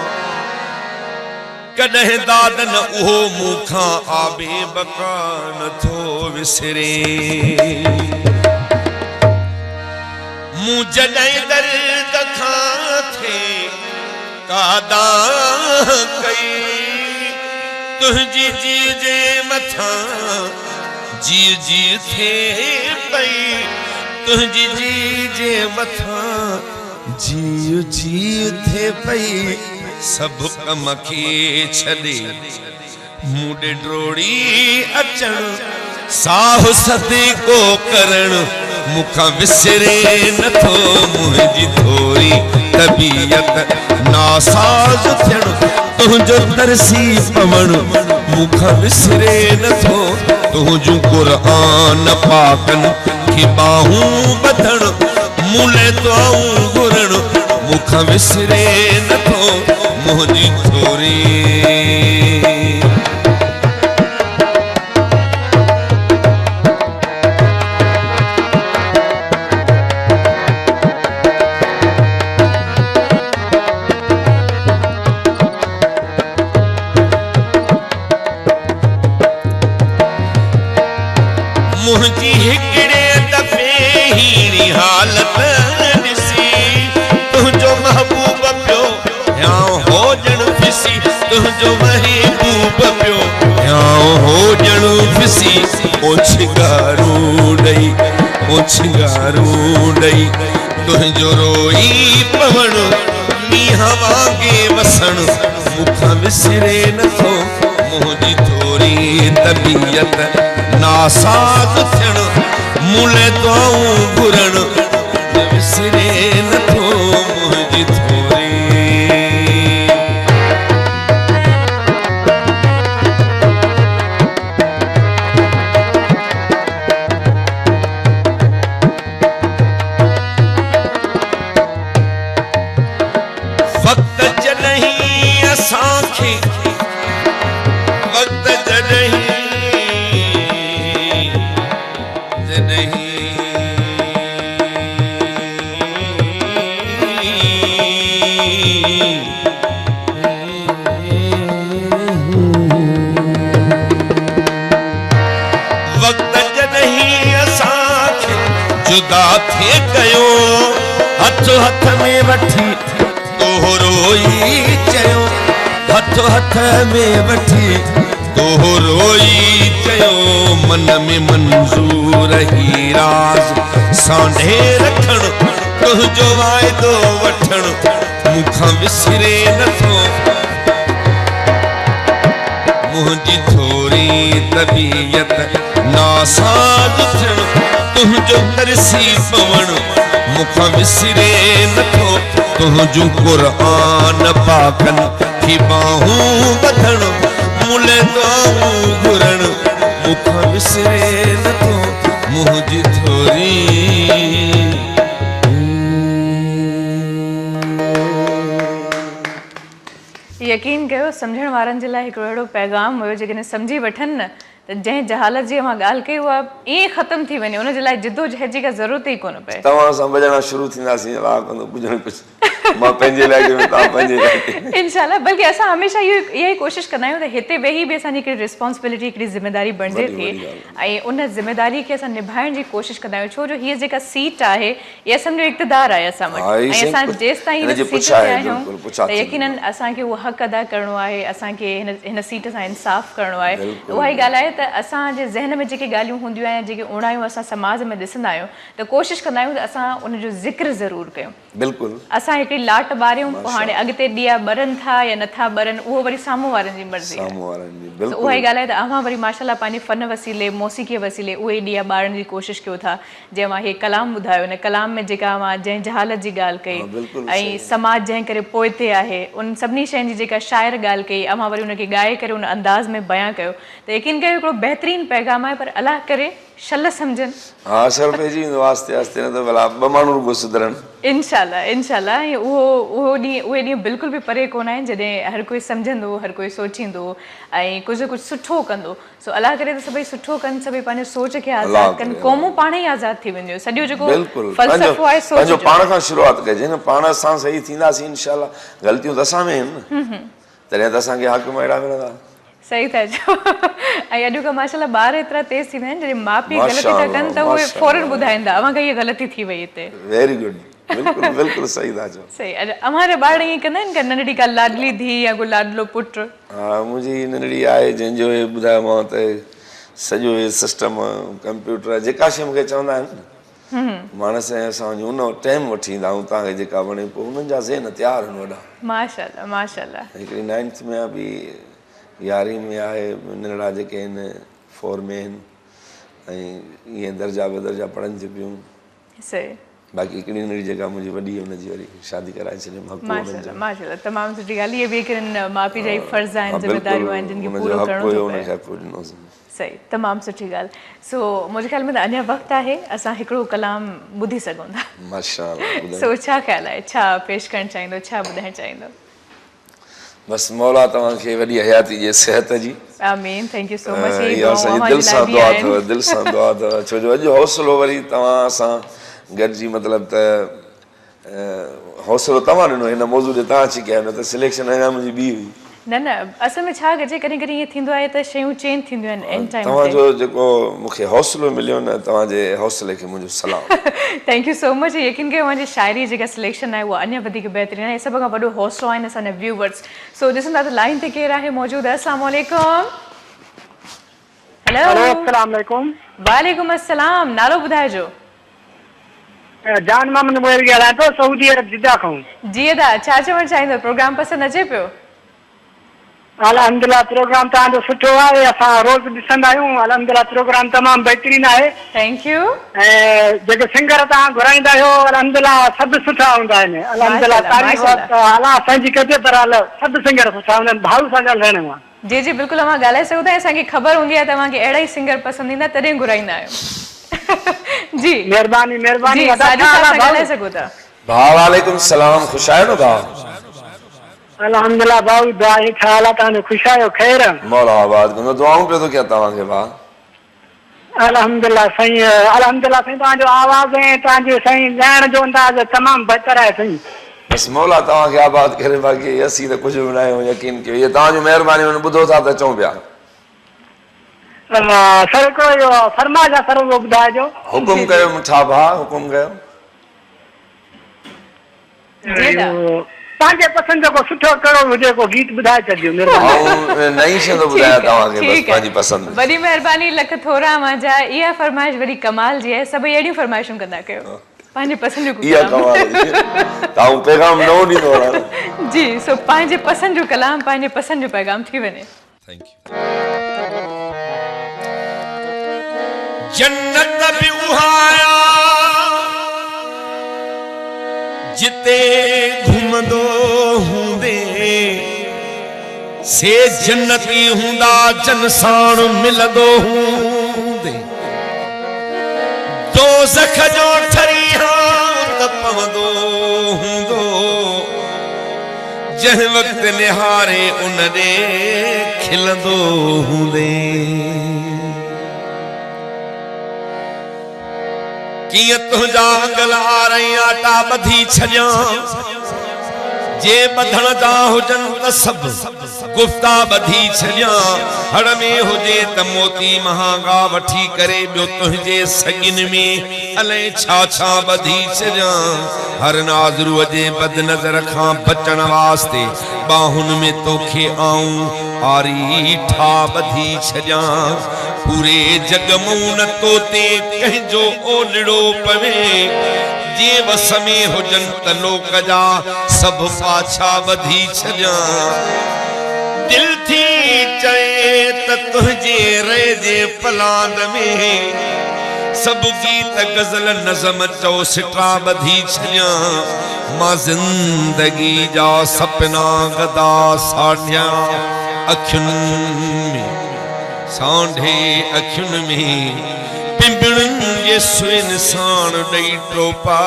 कॾहिं दादन उहो मुखां आबे बका नथो विसरे मूं जॾहिं दर्द खां थे कादा कई तुंहिंजी जी जे मथां जी जी थे पई तुंहिंजी जी जे मथां जी जी थे पई सभु कम खे छॾे मूं ॾे ड्रोड़ी अचण साहु सदको करण मुखां विसरे नथो मुंहिंजी थोरी तबीयत नासाज़ थियण तुंहिंजो तरसी पवण मुखां विसरे नथो तुंहिंजूं क़ुरान पाकन खे बाहूं ॿधण मूं लाइ दुआऊं घुरण मुखां विसरे नथो मुंहिंजी थोरी मुंहिंजी हिकिड़े दफ़े हीणी हालत ॾिसी तुंहिंजो महबूब पियो यां हुजण फिसी तुंहिंजो महबूब पियो यां हुजण फिसी ओछिगारूं ॾई तुंहिंजो रोई पवण मींहं वांगे वसण मुखां विसरे नथो मुंहिंजी थोरी तबीयत नासाज़ थियण मूं लाइ दुआऊं घुरण विसरे नथो मुंहिंजी थोरी वक़्त जॾहिं असांखे वक़्त जॾहिं जुदा थे कयो हथ हथ में वठी तोहरोई चयो हथ में वठी तोहरोई चयो मन में मंज़ूर ही राज सांढे रखण तुंहिंजो वाइदो वठण मुखां विसरे नथो मुंहिंजी थोरी तबीयत नासाज़ थियण तुंहिंजो तरसी पवण मुखां विसरे नथो तुंहिंजूं क़ुरान पाकन खे बाहूं ॿधण मूं लाइ दुआऊं घुरण मुखां विसरे नथो मुंहिंजी थोरी यकीन कयो सम्झण वारनि जे लाइ हिकिड़ो अहिड़ो पैगाम हुयो जेकॾहिं सम्झी वठनि न त जंहिं जहालत जी मां ॻाल्हि कई उहा ईअं ख़तमु थी वञे उन जे लाइ जिदोजहद जी का ज़रूरत ई कोन पए तव्हां सां भॼण शुरू थींदासीं अलाह कंदो कुझु न कुझु मां पंहिंजे इलाइक़े में तव्हां पंहिंजे इलाइक़े में इंशाल्लाह बल्कि असां हमेशह इहा ई कोशिशि कंदा आहियूं त हिते वेही बि असांजी हिकिड़ी रिस्पॉन्सिबिलिटी हिकिड़ी ज़िम्मेदारी बणिजे थिए ऐं उन ज़िम्मेदारी खे असां निभाइण जी कोशिशि कंदा आहियूं छो जो हीअ जेका सीट आहे इहा असांजो इक़्तिदार आहे असां वटि ऐं असां जेसि ताईं हिन सीट ते आहियूं त यकीनन असांखे उहो हक़ अदा करिणो आहे असांखे हिन सीट सां इंसाफ़ करिणो आहे उहा ई ॻाल्हि आहे त असांजे ज़हन में जेके ॻाल्हियूं हूंदियूं आहिनि जेके उणायूं असां समाज में ॾिसंदा आहियूं त कोशिशि कंदा आहियूं त असां उनजो ज़िक्र ज़रूरु कयूं बिल्कुलु असां हिकिड़ी हिकिड़ी लाट ॿारियूं पोइ हाणे अॻिते ॾीआ ॿरनि था या नथा ॿरनि उहो वरी साम्हूं वारनि जी मर्ज़ी आहे। साम्हूं वारनि जी So, बिल्कुलु उहा ई ॻाल्हि आहे त अव्हां वरी माशाल्लाह पंहिंजे फ़न वसीले मौसीक़ीअ वसीले उहे ॾीआ ॿारनि जी कोशिशि कयो था। जंहिं मां हे कलाम ॿुधायो हिन कलाम में जेका मां जंहिं जहालत जी ॻाल्हि कई बिल्कुलु ऐं समाज जंहिं करे पोइते आहे उन सभिनी शयुनि जी जेका शाइर ॻाल्हि कई अव्हां वरी उनखे ॻाए करे उन अंदाज़ में बयां कयो त यकीन कयो हिकिड़ो बहितरीनु पैगाम आहे पर अलाह करे शल सम्झनि। हा असर पइजी वेंदो आस्ते आस्ते न त भला ॿ माण्हू रुॻो सुधरनि। इंशाल्लाह ऐं उहे ॾींहं बिल्कुलु बि परे कोन आहिनि जॾहिं हर कोई सम्झंदो हर कोई सोचींदो ऐं कुझु सुठो कंदो। सो अलाह करे त सभई सुठो कनि सभई पंहिंजे सोच खे आज़ादु कनि क़ौमूं पाण ई आज़ादु थी वेंदियूं। सॼो जेको फ़लसफ़ो आहे सोच जो पाण खां शुरूआत कजे न पाण असां सही थींदासीं इंशाल्लाह। ग़लतियूं त असां में आहिनि न तॾहिं त असांखे हाकिम अहिड़ा मिलंदा। सही था चओ ऐं अॼु खां माशाल्लाह ॿार एतिरा तेज़ थी विया आहिनि जॾहिं माउ पीउ ग़लती था कनि त उहे फौरन ॿुधाईंदा अव्हां खां इहा ग़लती थी वई हिते। वेरी गुड बिल्कुलु बिल्कुलु सही था चओ। सही अव्हां जा ॿार ईअं कंदा आहिनि का नंढड़ी का लाडली धीउ या को लाडलो पुटु? हा मुंहिंजी नंढड़ी आहे जंहिंजो हे ॿुधायोमांव त सॼो हे सिस्टम कंप्यूटर जेका शइ मूंखे चवंदा आहिनि न मानस ऐं असां उन टाइम वठी ईंदा आहियूं तव्हांखे जेका वणे पोइ उन्हनि जा ज़हन तयारु आहिनि वॾा। माशाल्लाह माशाल्लाह। हिकिड़ी 9th में आहे ॿी 11वीं में आहे नंढड़ा जेके आहिनि 4 में आहिनि ऐं ईअं दर्जा बदर्जा पढ़नि थियूं पियूं। सही बाक़ी हिकिड़ी नंढड़ी जेका मुंहिंजी वॾी आहे हुनजी वरी शादी कराए छॾियमि। माशाल्लाह माशाल्लाह तमामु सुठी ॻाल्हि इहे बि हिकिड़नि माउ पीउ जा ई फ़र्ज़ आहिनि ज़िमेदारियूं आहिनि जिन खे पूरो करणो थो पए। सही तमामु सुठी ॻाल्हि। सो मुंहिंजे ख़्याल में त अञा वक़्तु आहे असां हिकिड़ो कलाम ॿुधी सघूं था। माशाल्लाह। सो छा ख़्यालु आहे छा पेश करणु चाहींदो छा ॿुधाइणु चाहींदो? बस मौला तव्हांखे वॾी हयाती जे सिहत जी। आमीन थैंक यू सो मच। इहा असांजी दिलि सां दुआ अथव दिलि सां दुआ अथव छो जो अॼु हौसलो वरी तव्हां असां गॾिजी मतिलबु त हौसलो तव्हां ॾिनो हिन मौज़ू ते तव्हां अची कया न त सिलेक्शन अञा मुंहिंजी ॿी हुई। न असल में छा कजे कॾहिं कॾहिं ईअं थींदो आहे त शयूं चेंज थींदियूं आहिनि एंड टाइम ते। तव्हांजो जेको मूंखे हौसलो मिलियो न तव्हांजे हौसले खे मुंहिंजो सलाम। Thank you so much. यकीन कयो मुंहिंजी शाइरी जेका सिलेक्शन आहे उहा अञा वधीक बहितरीनु आहे। सभ खां वॾो हौसलो आहिनि असांजा व्यूवर्स। सो ॾिसंदा त लाइन ते केरु आहे मौजूदु? अस्सलाम वालेकुम। हेलो अस्सलाम वालेकुम। वालेकुम अस्सलाम। नालो ॿुधाइजो। जान मोहम्मद मुहर ॻाल्हायां थो सऊदी अरब जिद्दा खां। जी अदा छा चवणु चाहींदो? प्रोग्राम पसंदि अचे पियो? अल्हम्दुलिल्लाह प्रोग्राम तव्हांजो सुठो आहे असां रोज़ ॾिसंदा आहियूं। अल्हम्दुलिल्लाह प्रोग्राम तमामु बहितरीनु आहे। Thank U. ऐं जेके सिंगर तव्हां घुराईंदा आहियो अल्हम्दुलिल्लाह सभु सुठा हूंदा आहिनि। अल्हम्दुलिल्लाह तारीफ़ अलाह पंहिंजी कजे पर सभु सिंगर सुठा हूंदा आहिनि। भाऊ सां ॻाल्हाइणो आहे। जी जी बिल्कुलु असां ॻाल्हाए सघूं था। असांखे ख़बर हूंदी आहे तव्हांखे अहिड़ा ई सिंगर पसंदि ईंदा तॾहिं घुराईंदा आहियूं। जी महिरबानी महिरबानी। ॻाल्हाए सघो था। भाउ वालेकुम सलाम। ख़ुशि आहियो न भाउ? अल्हम्दुलिल्लाह भाऊ दुआ ई ख़्याल आहे तव्हांजो ख़ुशि आहियो ख़ैर? मौला आबाद कंदो दुआऊं पियो थो कयां तव्हांखे भाउ। अल्हम्दुलिल्लाह साईं अल्हम्दुलिल्लाह साईं तव्हांजो आवाज़ ऐं तव्हांजो साईं ॻाइण जो अंदाज़ तमामु बहितर आहे साईं। बसि मौला तव्हांखे आबाद करे बाक़ी असीं त कुझु बि न आहियूं यकीन कयो इहे तव्हांजो महिरबानी ॿुधो था त चऊं पिया। सर को इहो फरमाइश आहे सर उहो ॿुधाइजो। हुकुम कयो मिठा भाउ हुकुम कयो। तव्हांजे पसंदि जो को सुठो कहिड़ो हुजे को गीत ॿुधाए छॾियो महिरबानी। नई शइ थो ॿुधायां तव्हांखे बसि पंहिंजी पसंदि। वॾी महिरबानी लख थोरा मुंहिंजा। इहा फरमाइश वॾी कमाल जी आहे। सभई अहिड़ियूं फरमाइशूं कंदा कयो पंहिंजे पसंदि जो। इहा कमाल तव्हां पैगाम न ॾींदो जी। सो पंहिंजे पसंदि जो कलाम पंहिंजे पसंदि जो पैगाम थी वञे। Thank U. जन्नत भी उहाया जिते घुमंदो हूंदे से जन्नती हूंदा जन साण मिलंदो हूंदे। दोज़ख जो ठरिया त पवंदो हूंदो जंहिं वक़्तु निहारे उन ॾे खिलंदो हूंदे। कीअं तुंहिंजा गलार ऐं आटा ॿधी छॾियां जे ॿधण जा हुजनि त सभु गुफ़्ता ॿधी छॾियां। हड़ में हुजे त मोती महांगा वठी करे ॿियो तुंहिंजे सॻिन में अलाए छा छा ॿधी छॾियां। हर नाज़रूअ जे बदनज़र खां बचण वास्ते बाहुनि में तोखे आऊं आरी ठा ॿधी छॾियां। पूरे जग मूं न तोते कंहिंजो ओलड़ो पवे जे वस में हुजन त लोक जा सब पाछा वधी छजा दिल थी चए त तुझे रे जे पलांद में सब गीत गजल नज़म चो सिटा बधी छया मां जिंदगी जा सपना गदा साढ़िया अखियुन में सांढे अखियुन में पिंबड़न जे सुन साण दई टोपा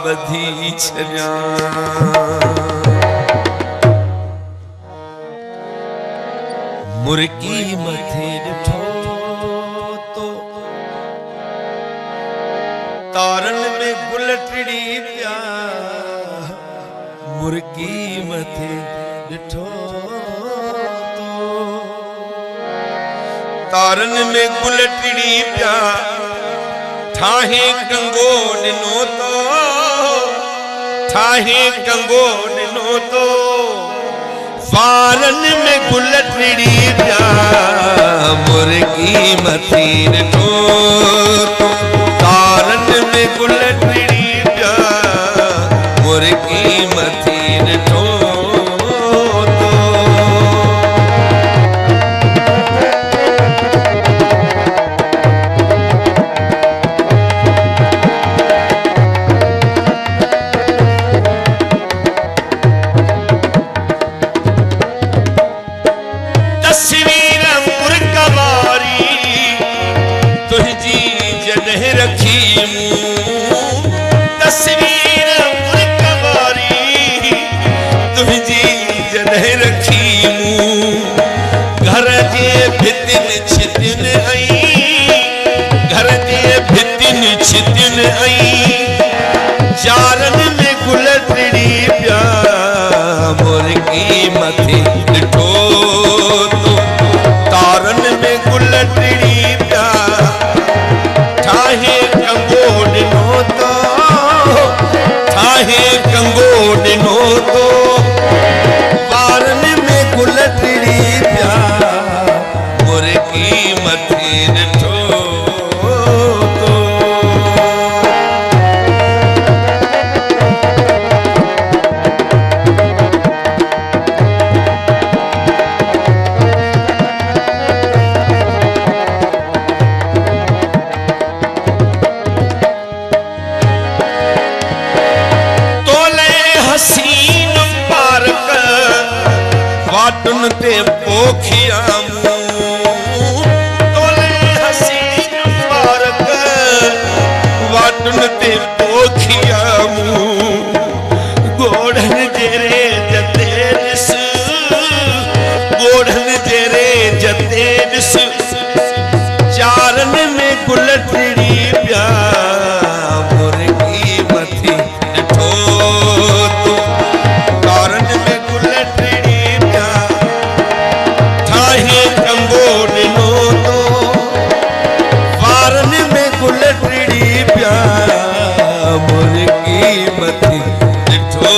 बधी छया मुर्गी मथे ॾिठो तो तारन में गुल टिड़ी पिया मुर्गी मथे ॾिठो तो तारन में गुल टिड़ी पिया ठाहे कंगो ॾिनो तो ठाहे कंगो ॾिनो तो फारन में गुल टिड़ी पिया मुर्गी मथे ॾिठो तो तारन में गुल टिड़ी पिया मुर्गी मथे ॾिठो तो तस्वीर मुर्गवारी तुझी जॾहिं रखी मूं तस्वीर मुर्गवारी तुझी जॾहिं रखी मूं घर जे भितिन छितिन आई घर जे भितिन छितिन आई चारन में गुल टिड़ी पिया मुर्गी मथे ॾिठो तो तारन में गुल टिड़ी पिया ठाहे कंगो ॾिनो तो ठाहे कंगो ॾिनो तो वारन में गुल टिड़ी पिया मुर्गी मथे ॾिठो तो हसीन पारक वाटुन ते पोखिया तोले हसीन पारक वाटुन ते पोखिया गोढ़न जेरे जते ॾिस गोढ़न जेरे जते ॾिस चारन में गुल टिड़ी पिया मुर्गी मथे ॾिठो तो तारन में गुल टिड़ी पिया ठाहे कंगो ॾिनो तो वारन में गुल टिड़ी पिया मुर्गी मथे ॾिठो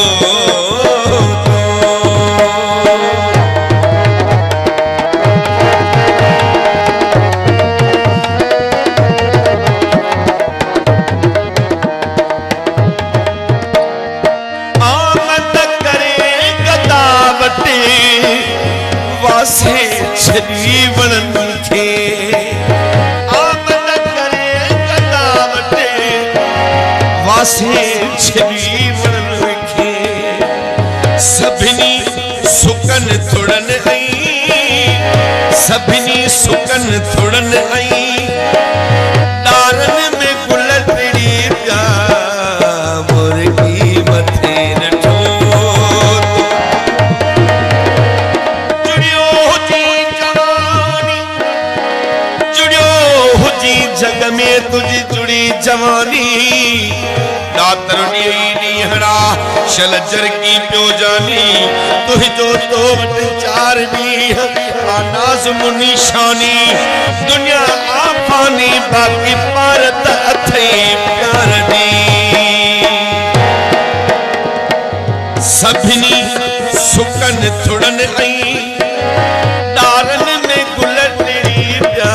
वासे छड़ी वणन खे आमद करे कदा वटे वासे छड़ी वणन खे सभिनी सुकन थोड़न आई सभिनी सुकन थोड़न आई तारन में गुल टिड़ी पिया मुर्गी मथे ॾिठो जग में तुझी जुड़ी जवानी दातर नीहड़ा शल जरगी पियो जानी तुझो तो चार ॾींह नाज़ मुनिशानी दुनिया आफानी बाक़ी पारत अथई प्यार दी सभिनी सुकन थुड़न आई तारन में गुल टिड़ी पिया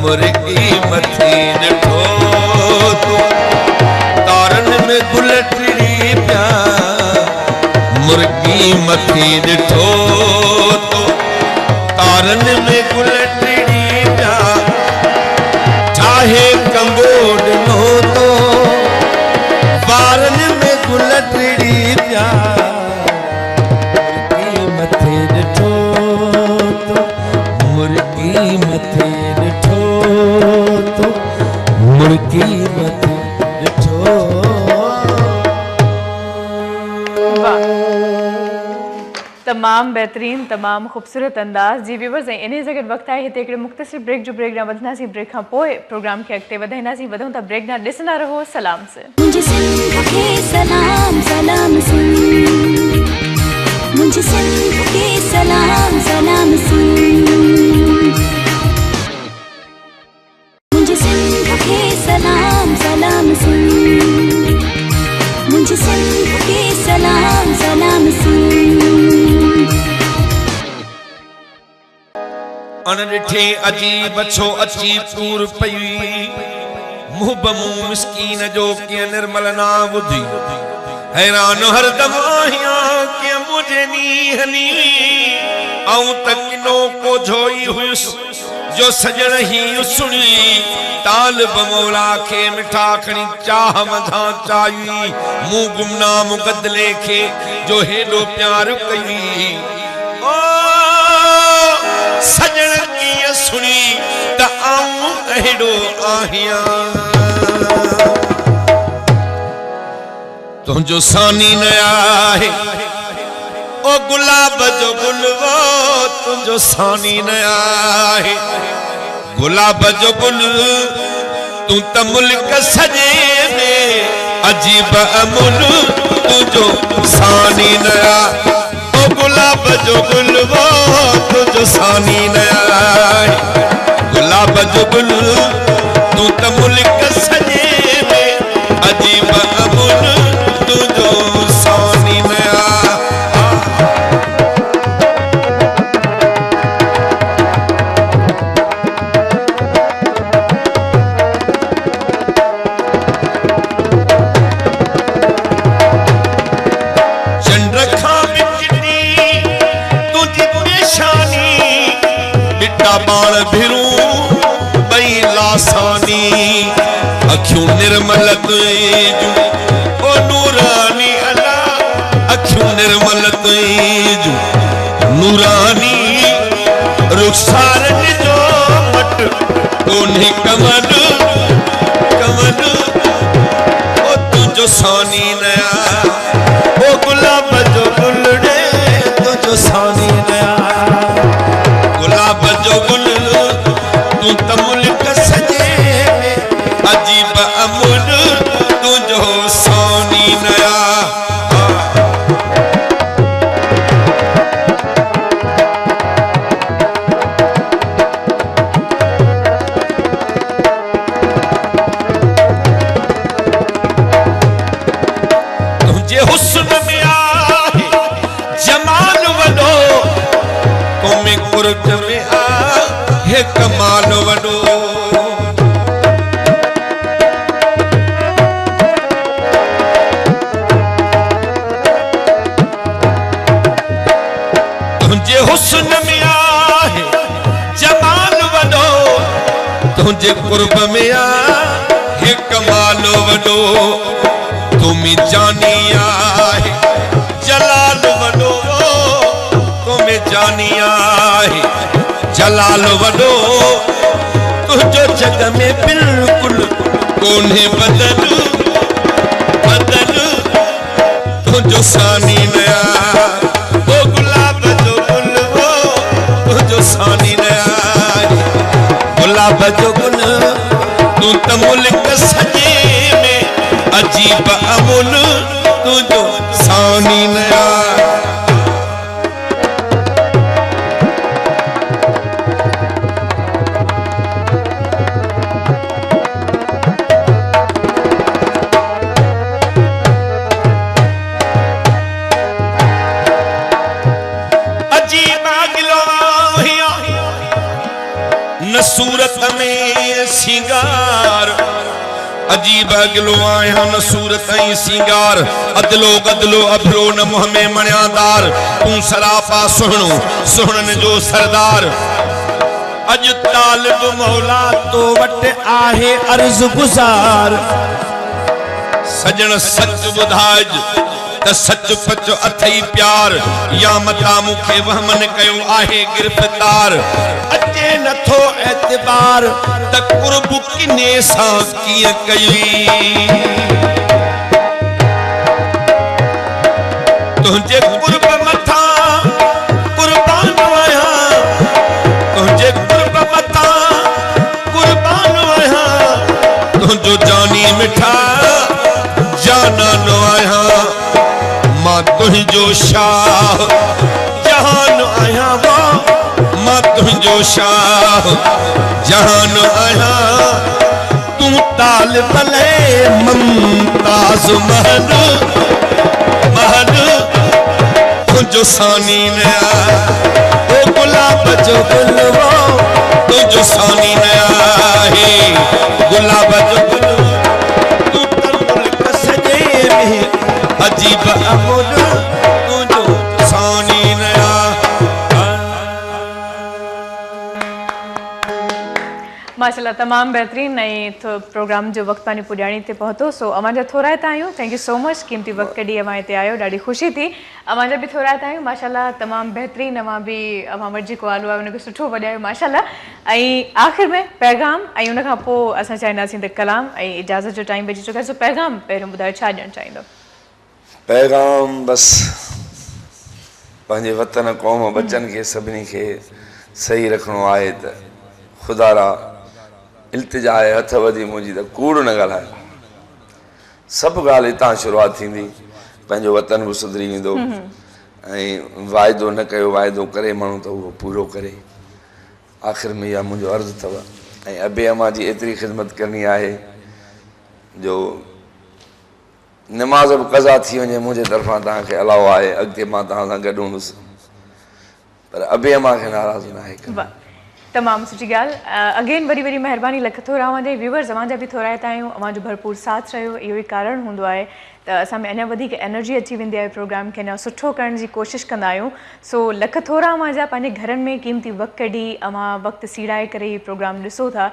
मुर्गी मथे ॾिठो तो में गुल टिड़ी पिया मुर्गी मथे ॾिठो तो तारन में गुल टिड़ी पिया चाहे कंबो ॾिनो तो बारन में गुल टिड़ी पिया मुर्गी मथे ॾिठो तो मुर्गी मथे ॾिठो तो मुर्गी मथे ॾिठो। तमाम बेहतरीन तमाम खूबसूरत अंदाज जी व्यूवर्स इन जगह वक्त आहे हिते हिकिड़े मुख़्तसिर ब्रेक जो ब्रेक ना वधंदासीं ब्रेक खां पोइ प्रोग्राम खे अॻिते वधाईंदासीं वधूं था ब्रेक ना ॾिसंदा रहो सलाम से मुझे सिंध के सलाम सलाम सुन मुझे सिंध के सलाम सलाम सुन मुझे सिंध के सलाम सलाम सुन मुझे सिंध के सलाम सलाम सुन अनडिठे अजीब छो अची पूर पई मुंह बमू मिस्कीन जो के निर्मल ना बुधी हैरान हरदम आहिया के मुझे नी हनी आऊं तकिनो को झोई हुस जो सजण ही सुनी ताल बमौला के मिठा खणी चाह मधा चाई मुंह गुमनाम गदले के जो हेडो प्यार कई ओ सजण की सुनी त आऊं अहिड़ो आहियां तुंहिंजो सानी न आहे ओ गुलाब जो गुलवो तुंहिंजो सानी न आहे गुलाब जो गुल तूं त मुल्क सजे में अजीब अमुल तुंहिंजो सानी न आहे ओ गुलाब जो गुलवो तुझो सानी न आहे गुलाब जो गुल तू त मुल्क सजे में अजीब अमुल तुझो सानी न आहे। चंद्र खां बाण भिरूं बई लासानी अखियूं निर्मल तुझू ओ नूरानी अला अखियूं निर्मल तुझू नूरानी रुखसार जो मट कोन्हे कमल कमल ओ तुझो सानी नया ओ गुलाब जो गुल रे तुझो सानी नया गुलाब जो गुल तू त मुल्क सजे में अजीब अमुल तुझो सोनी नया तुझे हुस्न में आहे जमाल वॾो कौमे कुर्ब में आहे कमाल वॾो तुझे हुस्न में आहे जमाल वॾो तुझे कुर्ब में आहे कमाल वॾो तुमी जानी आहे जलाल वॾो तुमी जानी आहे जलाल वॾो तुझो जग में बिल्कुल कोन्हे बदल बदल तुझो सानी नया ओ गुलाब जो गुल वो तुझो सानी नया गुलाब जो गुल तू त मुल्क सजे में अजीब अमुल तुझो सानी नया सूरत में सिंगार अजीब अगलो आया न सूरत ऐं सिंगार अदलो गदलो अभरो न मुंह में मणियादार तू सरापा सुहणो सुहणन जो सरदार अज तालिब मौला तो वट आहे अर्ज गुजार सजन सच बुधाज त सच पचो अथई प्यार या मता मुखे वहमन कयो आहे गिरफ्तार अचे नथो एतबार त कुर्ब किने सां कीअं कई तुंहिंजे कुर्ब मथा कुर्बान आहियां तुंहिंजे कुर्ब मथा कुर्बान आहियां तुंहिंजो जानी मिठा जाना नो आहियां मां तुंहिंजो शाह जहान आहियां मां तुंहिंजो शाह जहान आहियां तू तालिब ले मुमताज महल महल तुंहिंजो सानी न ओ गुलाब जो गुलवो तुंहिंजो सानी न आहे गुलाब जो गुलवो तू तर मुल्क सजे में अजीब अमुल तुंहिंजो सानी न माशाल्लाह तमाम बेहतरीन ऐं प्रोग्राम जो वक्त पानी पुॼाणी ते पहुतो सो अमां जा थोराइता आहियूं थैंक यू सो मच क़ीमती वक्त कढी अमां हिते आयो ॾाढी ख़ुशी थी अमां जा बि थोराइता आहियूं माशाल्लाह तमामु बहितरीन अमां बि अमां वटि जेको आलो आहे उनखे सुठो वॼायो माशाल्लाह ऐं आख़िर में पैगाम ऐं उन खां पोइ असां चाहींदासीं त कलाम ऐं इजाज़त जो टाइम बची चुको आहे सो पैगाम पहिरियों ॿुधायो छा ॾियणु चाहींदो पैगाम बस पंहिंजे वतन क़ौम बचनि खे सभिनी खे सही रखिणो आहे त ख़ुदा रा इल्तिजा आहे हथ वधी मुंहिंजी त कूड़ न ॻाल्हाए सभु ॻाल्हि हितां शुरूआति थींदी पंहिंजो वतन बि सुधरी वेंदो ऐं वाइदो न कयो वाइदो करे माण्हू त उहो पूरो करे आख़िर में इहा मुंहिंजो अर्ज़ु अथव ऐं अबे अम्मा जी एतिरी ख़िदमत करणी आहे जो नमाज़ बि क़ज़ा थी वञे मुंहिंजे तरफ़ां तव्हांखे अलाउ आहे अॻिते मां तव्हां सां गॾु हूंदुसि पर अबे अम्मा खे नाराज़ न आहे तमामु सुठी ॻाल्हि अगेन वरी वरी महिरबानी लख थोरा अवांजा व्यूवर्स अवां जा बि थोराइता आहियूं अवांजो भरपूर साथ रहियो इहो ई कारण हूंदो आहे त असां में अञा वधीक एनर्जी अची वेंदी आहे प्रोग्राम खे अञा सुठो करण जी कोशिशि कंदा आहियूं सो लख थोरा अवां जा पंहिंजे घरनि में क़ीमती वक़्तु कढी अवां वक़्तु सीड़ाए करे हीउ प्रोग्राम ॾिसो था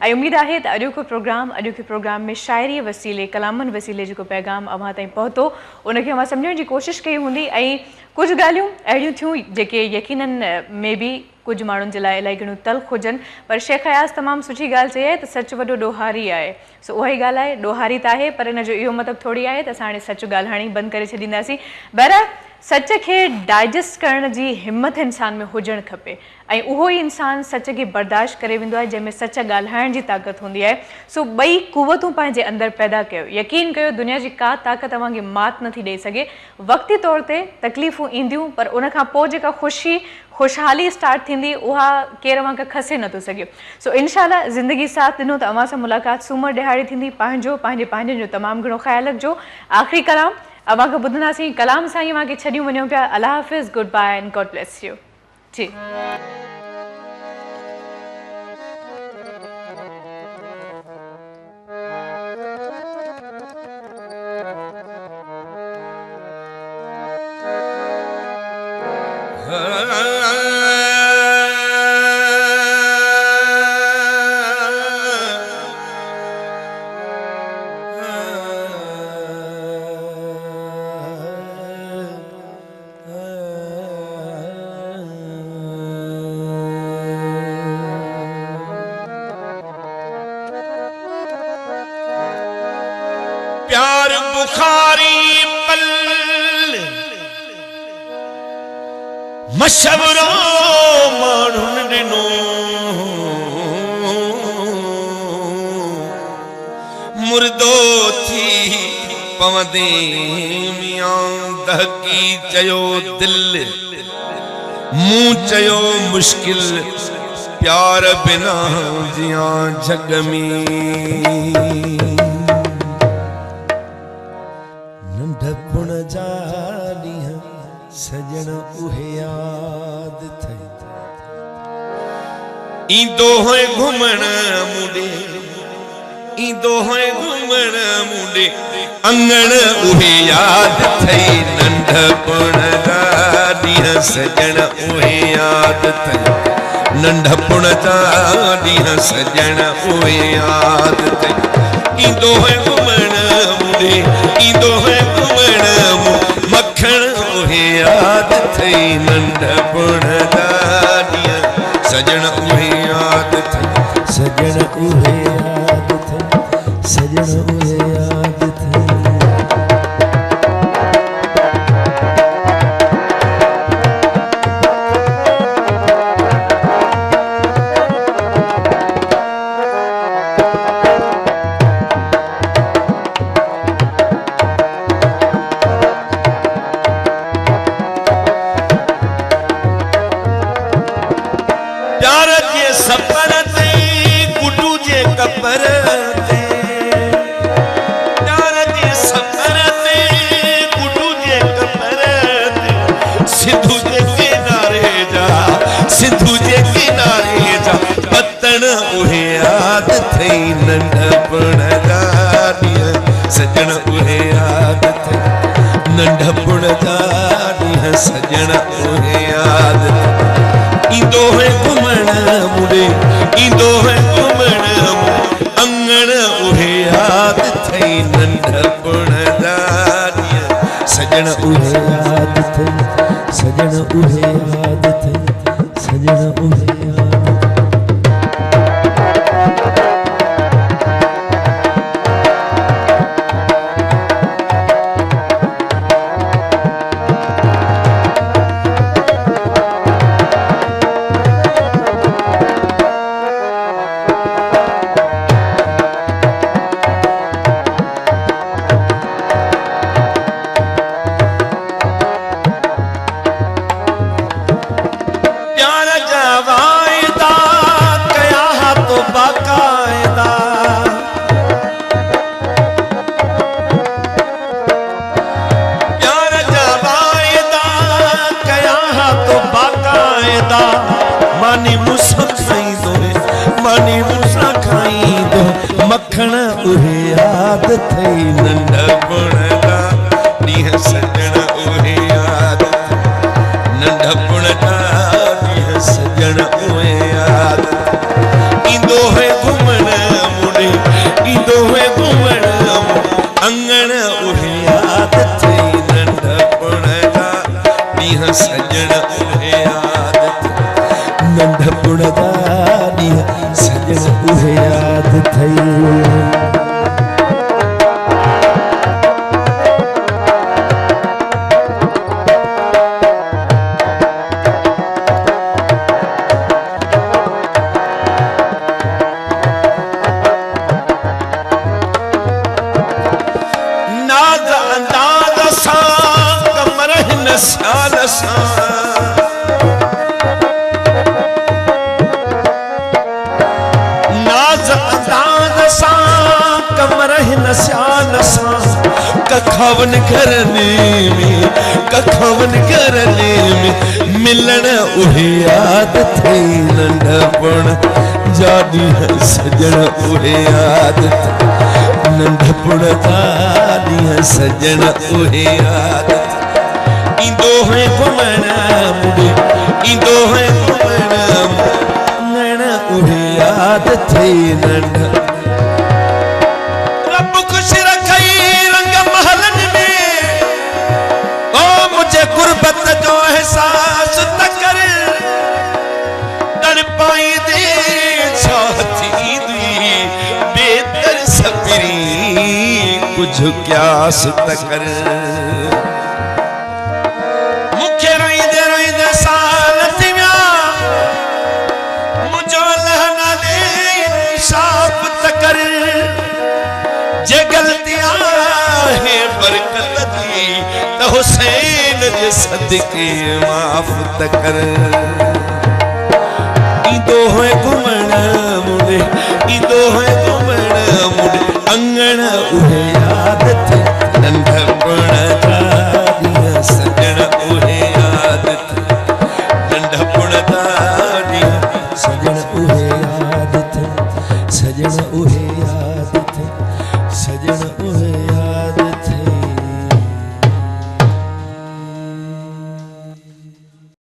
ऐं उमेदु आहे त अॼोके प्रोग्राम में शाइरी वसीले कलामनि वसीले जेको पैगाम अवां ताईं पहुतो उनखे अवां सम्झण जी कोशिशि कई हूंदी ऐं कुझु ॻाल्हियूं अहिड़ियूं थियूं जेके यकीनन में बि कुझु माण्हुनि जे लाइ इलाही घणियूं तल्ख़ हुजनि पर शेख अयाज़ तमामु सुठी ॻाल्हि चई आहे त सचु वॾो ॾोहारी आहे सो उहा ई ॻाल्हि आहे ॾोहारी त आहे पर हिन जो इहो मतिलबु थोरी आहे त असां हाणे सचु ॻाल्हाइणी बंदि करे छॾींदासीं बहरहाल सच खे डाइजेस्ट करण जी हिमत इंसान में हुजणु खपे ऐं उहो ई इंसानु सच खे बर्दाश्त करे वेंदो आहे जंहिंमें सच ॻाल्हाइण जी ताक़त हूंदी आहे सो ॿई कुवतूं पंहिंजे अंदरि पैदा कयो यकीन कयो दुनिया जी का ताक़त तव्हांखे मात नथी ॾेई सघे वक़्ती तौर ते तकलीफ़ूं ईंदियूं पर उनखां पोइ जेका ख़ुशहाली स्टार्ट थींदी उहा केरु अव्हां खां खसे नथो सघे सो इनशाला ज़िंदगी साथ ॾिनो त अव्हां सां मुलाक़ात सूमर ॾिहाड़ी थींदी पंहिंजे जो तमामु घणो ख़्यालु रखिजो आख़िरी कलाम अव्हां खां ॿुधंदासीं कलाम सां ई अव्हां खे छॾियूं वञूं पिया अल्लाह हाफ़िज़ goodbye and God bless you जी प्यार बुखारी पल मशवरो माण्हुनि ॾिनो मुर्दो थी पवंदे मियां दहकी चयो दिल मूं चयो मुश्किल प्यार बिना जियां जग में नंढपण जा ॾींहं सजण उहे याद थई ईंदो है घुमण मुॾे ईंदो है घुमण मुंडे अंगण उहे याद थई नंढपण जा ॾींहं सजण उहे याद थई नंढपण जा ॾींहं सजण उहे याद थई ईंदो है घुमण मुंडे ईंदो है घुमण मखण उहे याद थई नंढपण जा ॾींहं सजण उहे याद थई सजण उहे याद थई सजण उहे याद थई नंढपण जा ॾींहं सजण उहे याद थई नंढपण जा ॾींहं सजण उहे याद थई ईंदो है घुमण मुंडे ईंदो है घुमण अंगण उहे याद थई नंढपण जा ॾींहं सजण उहे याद थई सजण उहे याद थई सजण उहे मखण उहे याद थई नंढपण जा ॾींहं सजण उहे याद नंढपण जा ॾींहं सजण उहे याद ईंदो है घुमण मुंडे ईंदो है घुमण अंगण उहे याद थई नंढपण जा ॾींहं सजण उहे याद नंढपण जा ॾींहं सजण उहे याद थई नाज़ अंदाज़ सां कमर हिन साल सां नशान सां कखवन करने में मिलण उहे याद थई नंढपण जा ॾींहं सजण उहे याद थई नंढपण जा ॾींहं सजण उहे याद थई ईंदो है घुमण मुंडे ईंदो है घुमण अंगण उहे याद थई नंढ गुरबत जो एहसास त कर तड़पाई दे छाती दी बेदर सपरी कुछ क्यास त कर मुखे रोई दे साल थिया मुझो लहना दे इंसाफ त कर जे गलतियां है बरकत दी त हुसैन जे सदके माफ त कर ईंदो है घुमण मुंडे ईंदो है घुमण मुंडे अंगण उहे याद थई नंढपण जा ॾींहं सजण उहे याद थई नंढपण जा ॾींहं सजण उहे याद थई सजण उहे याद थई सजण उहे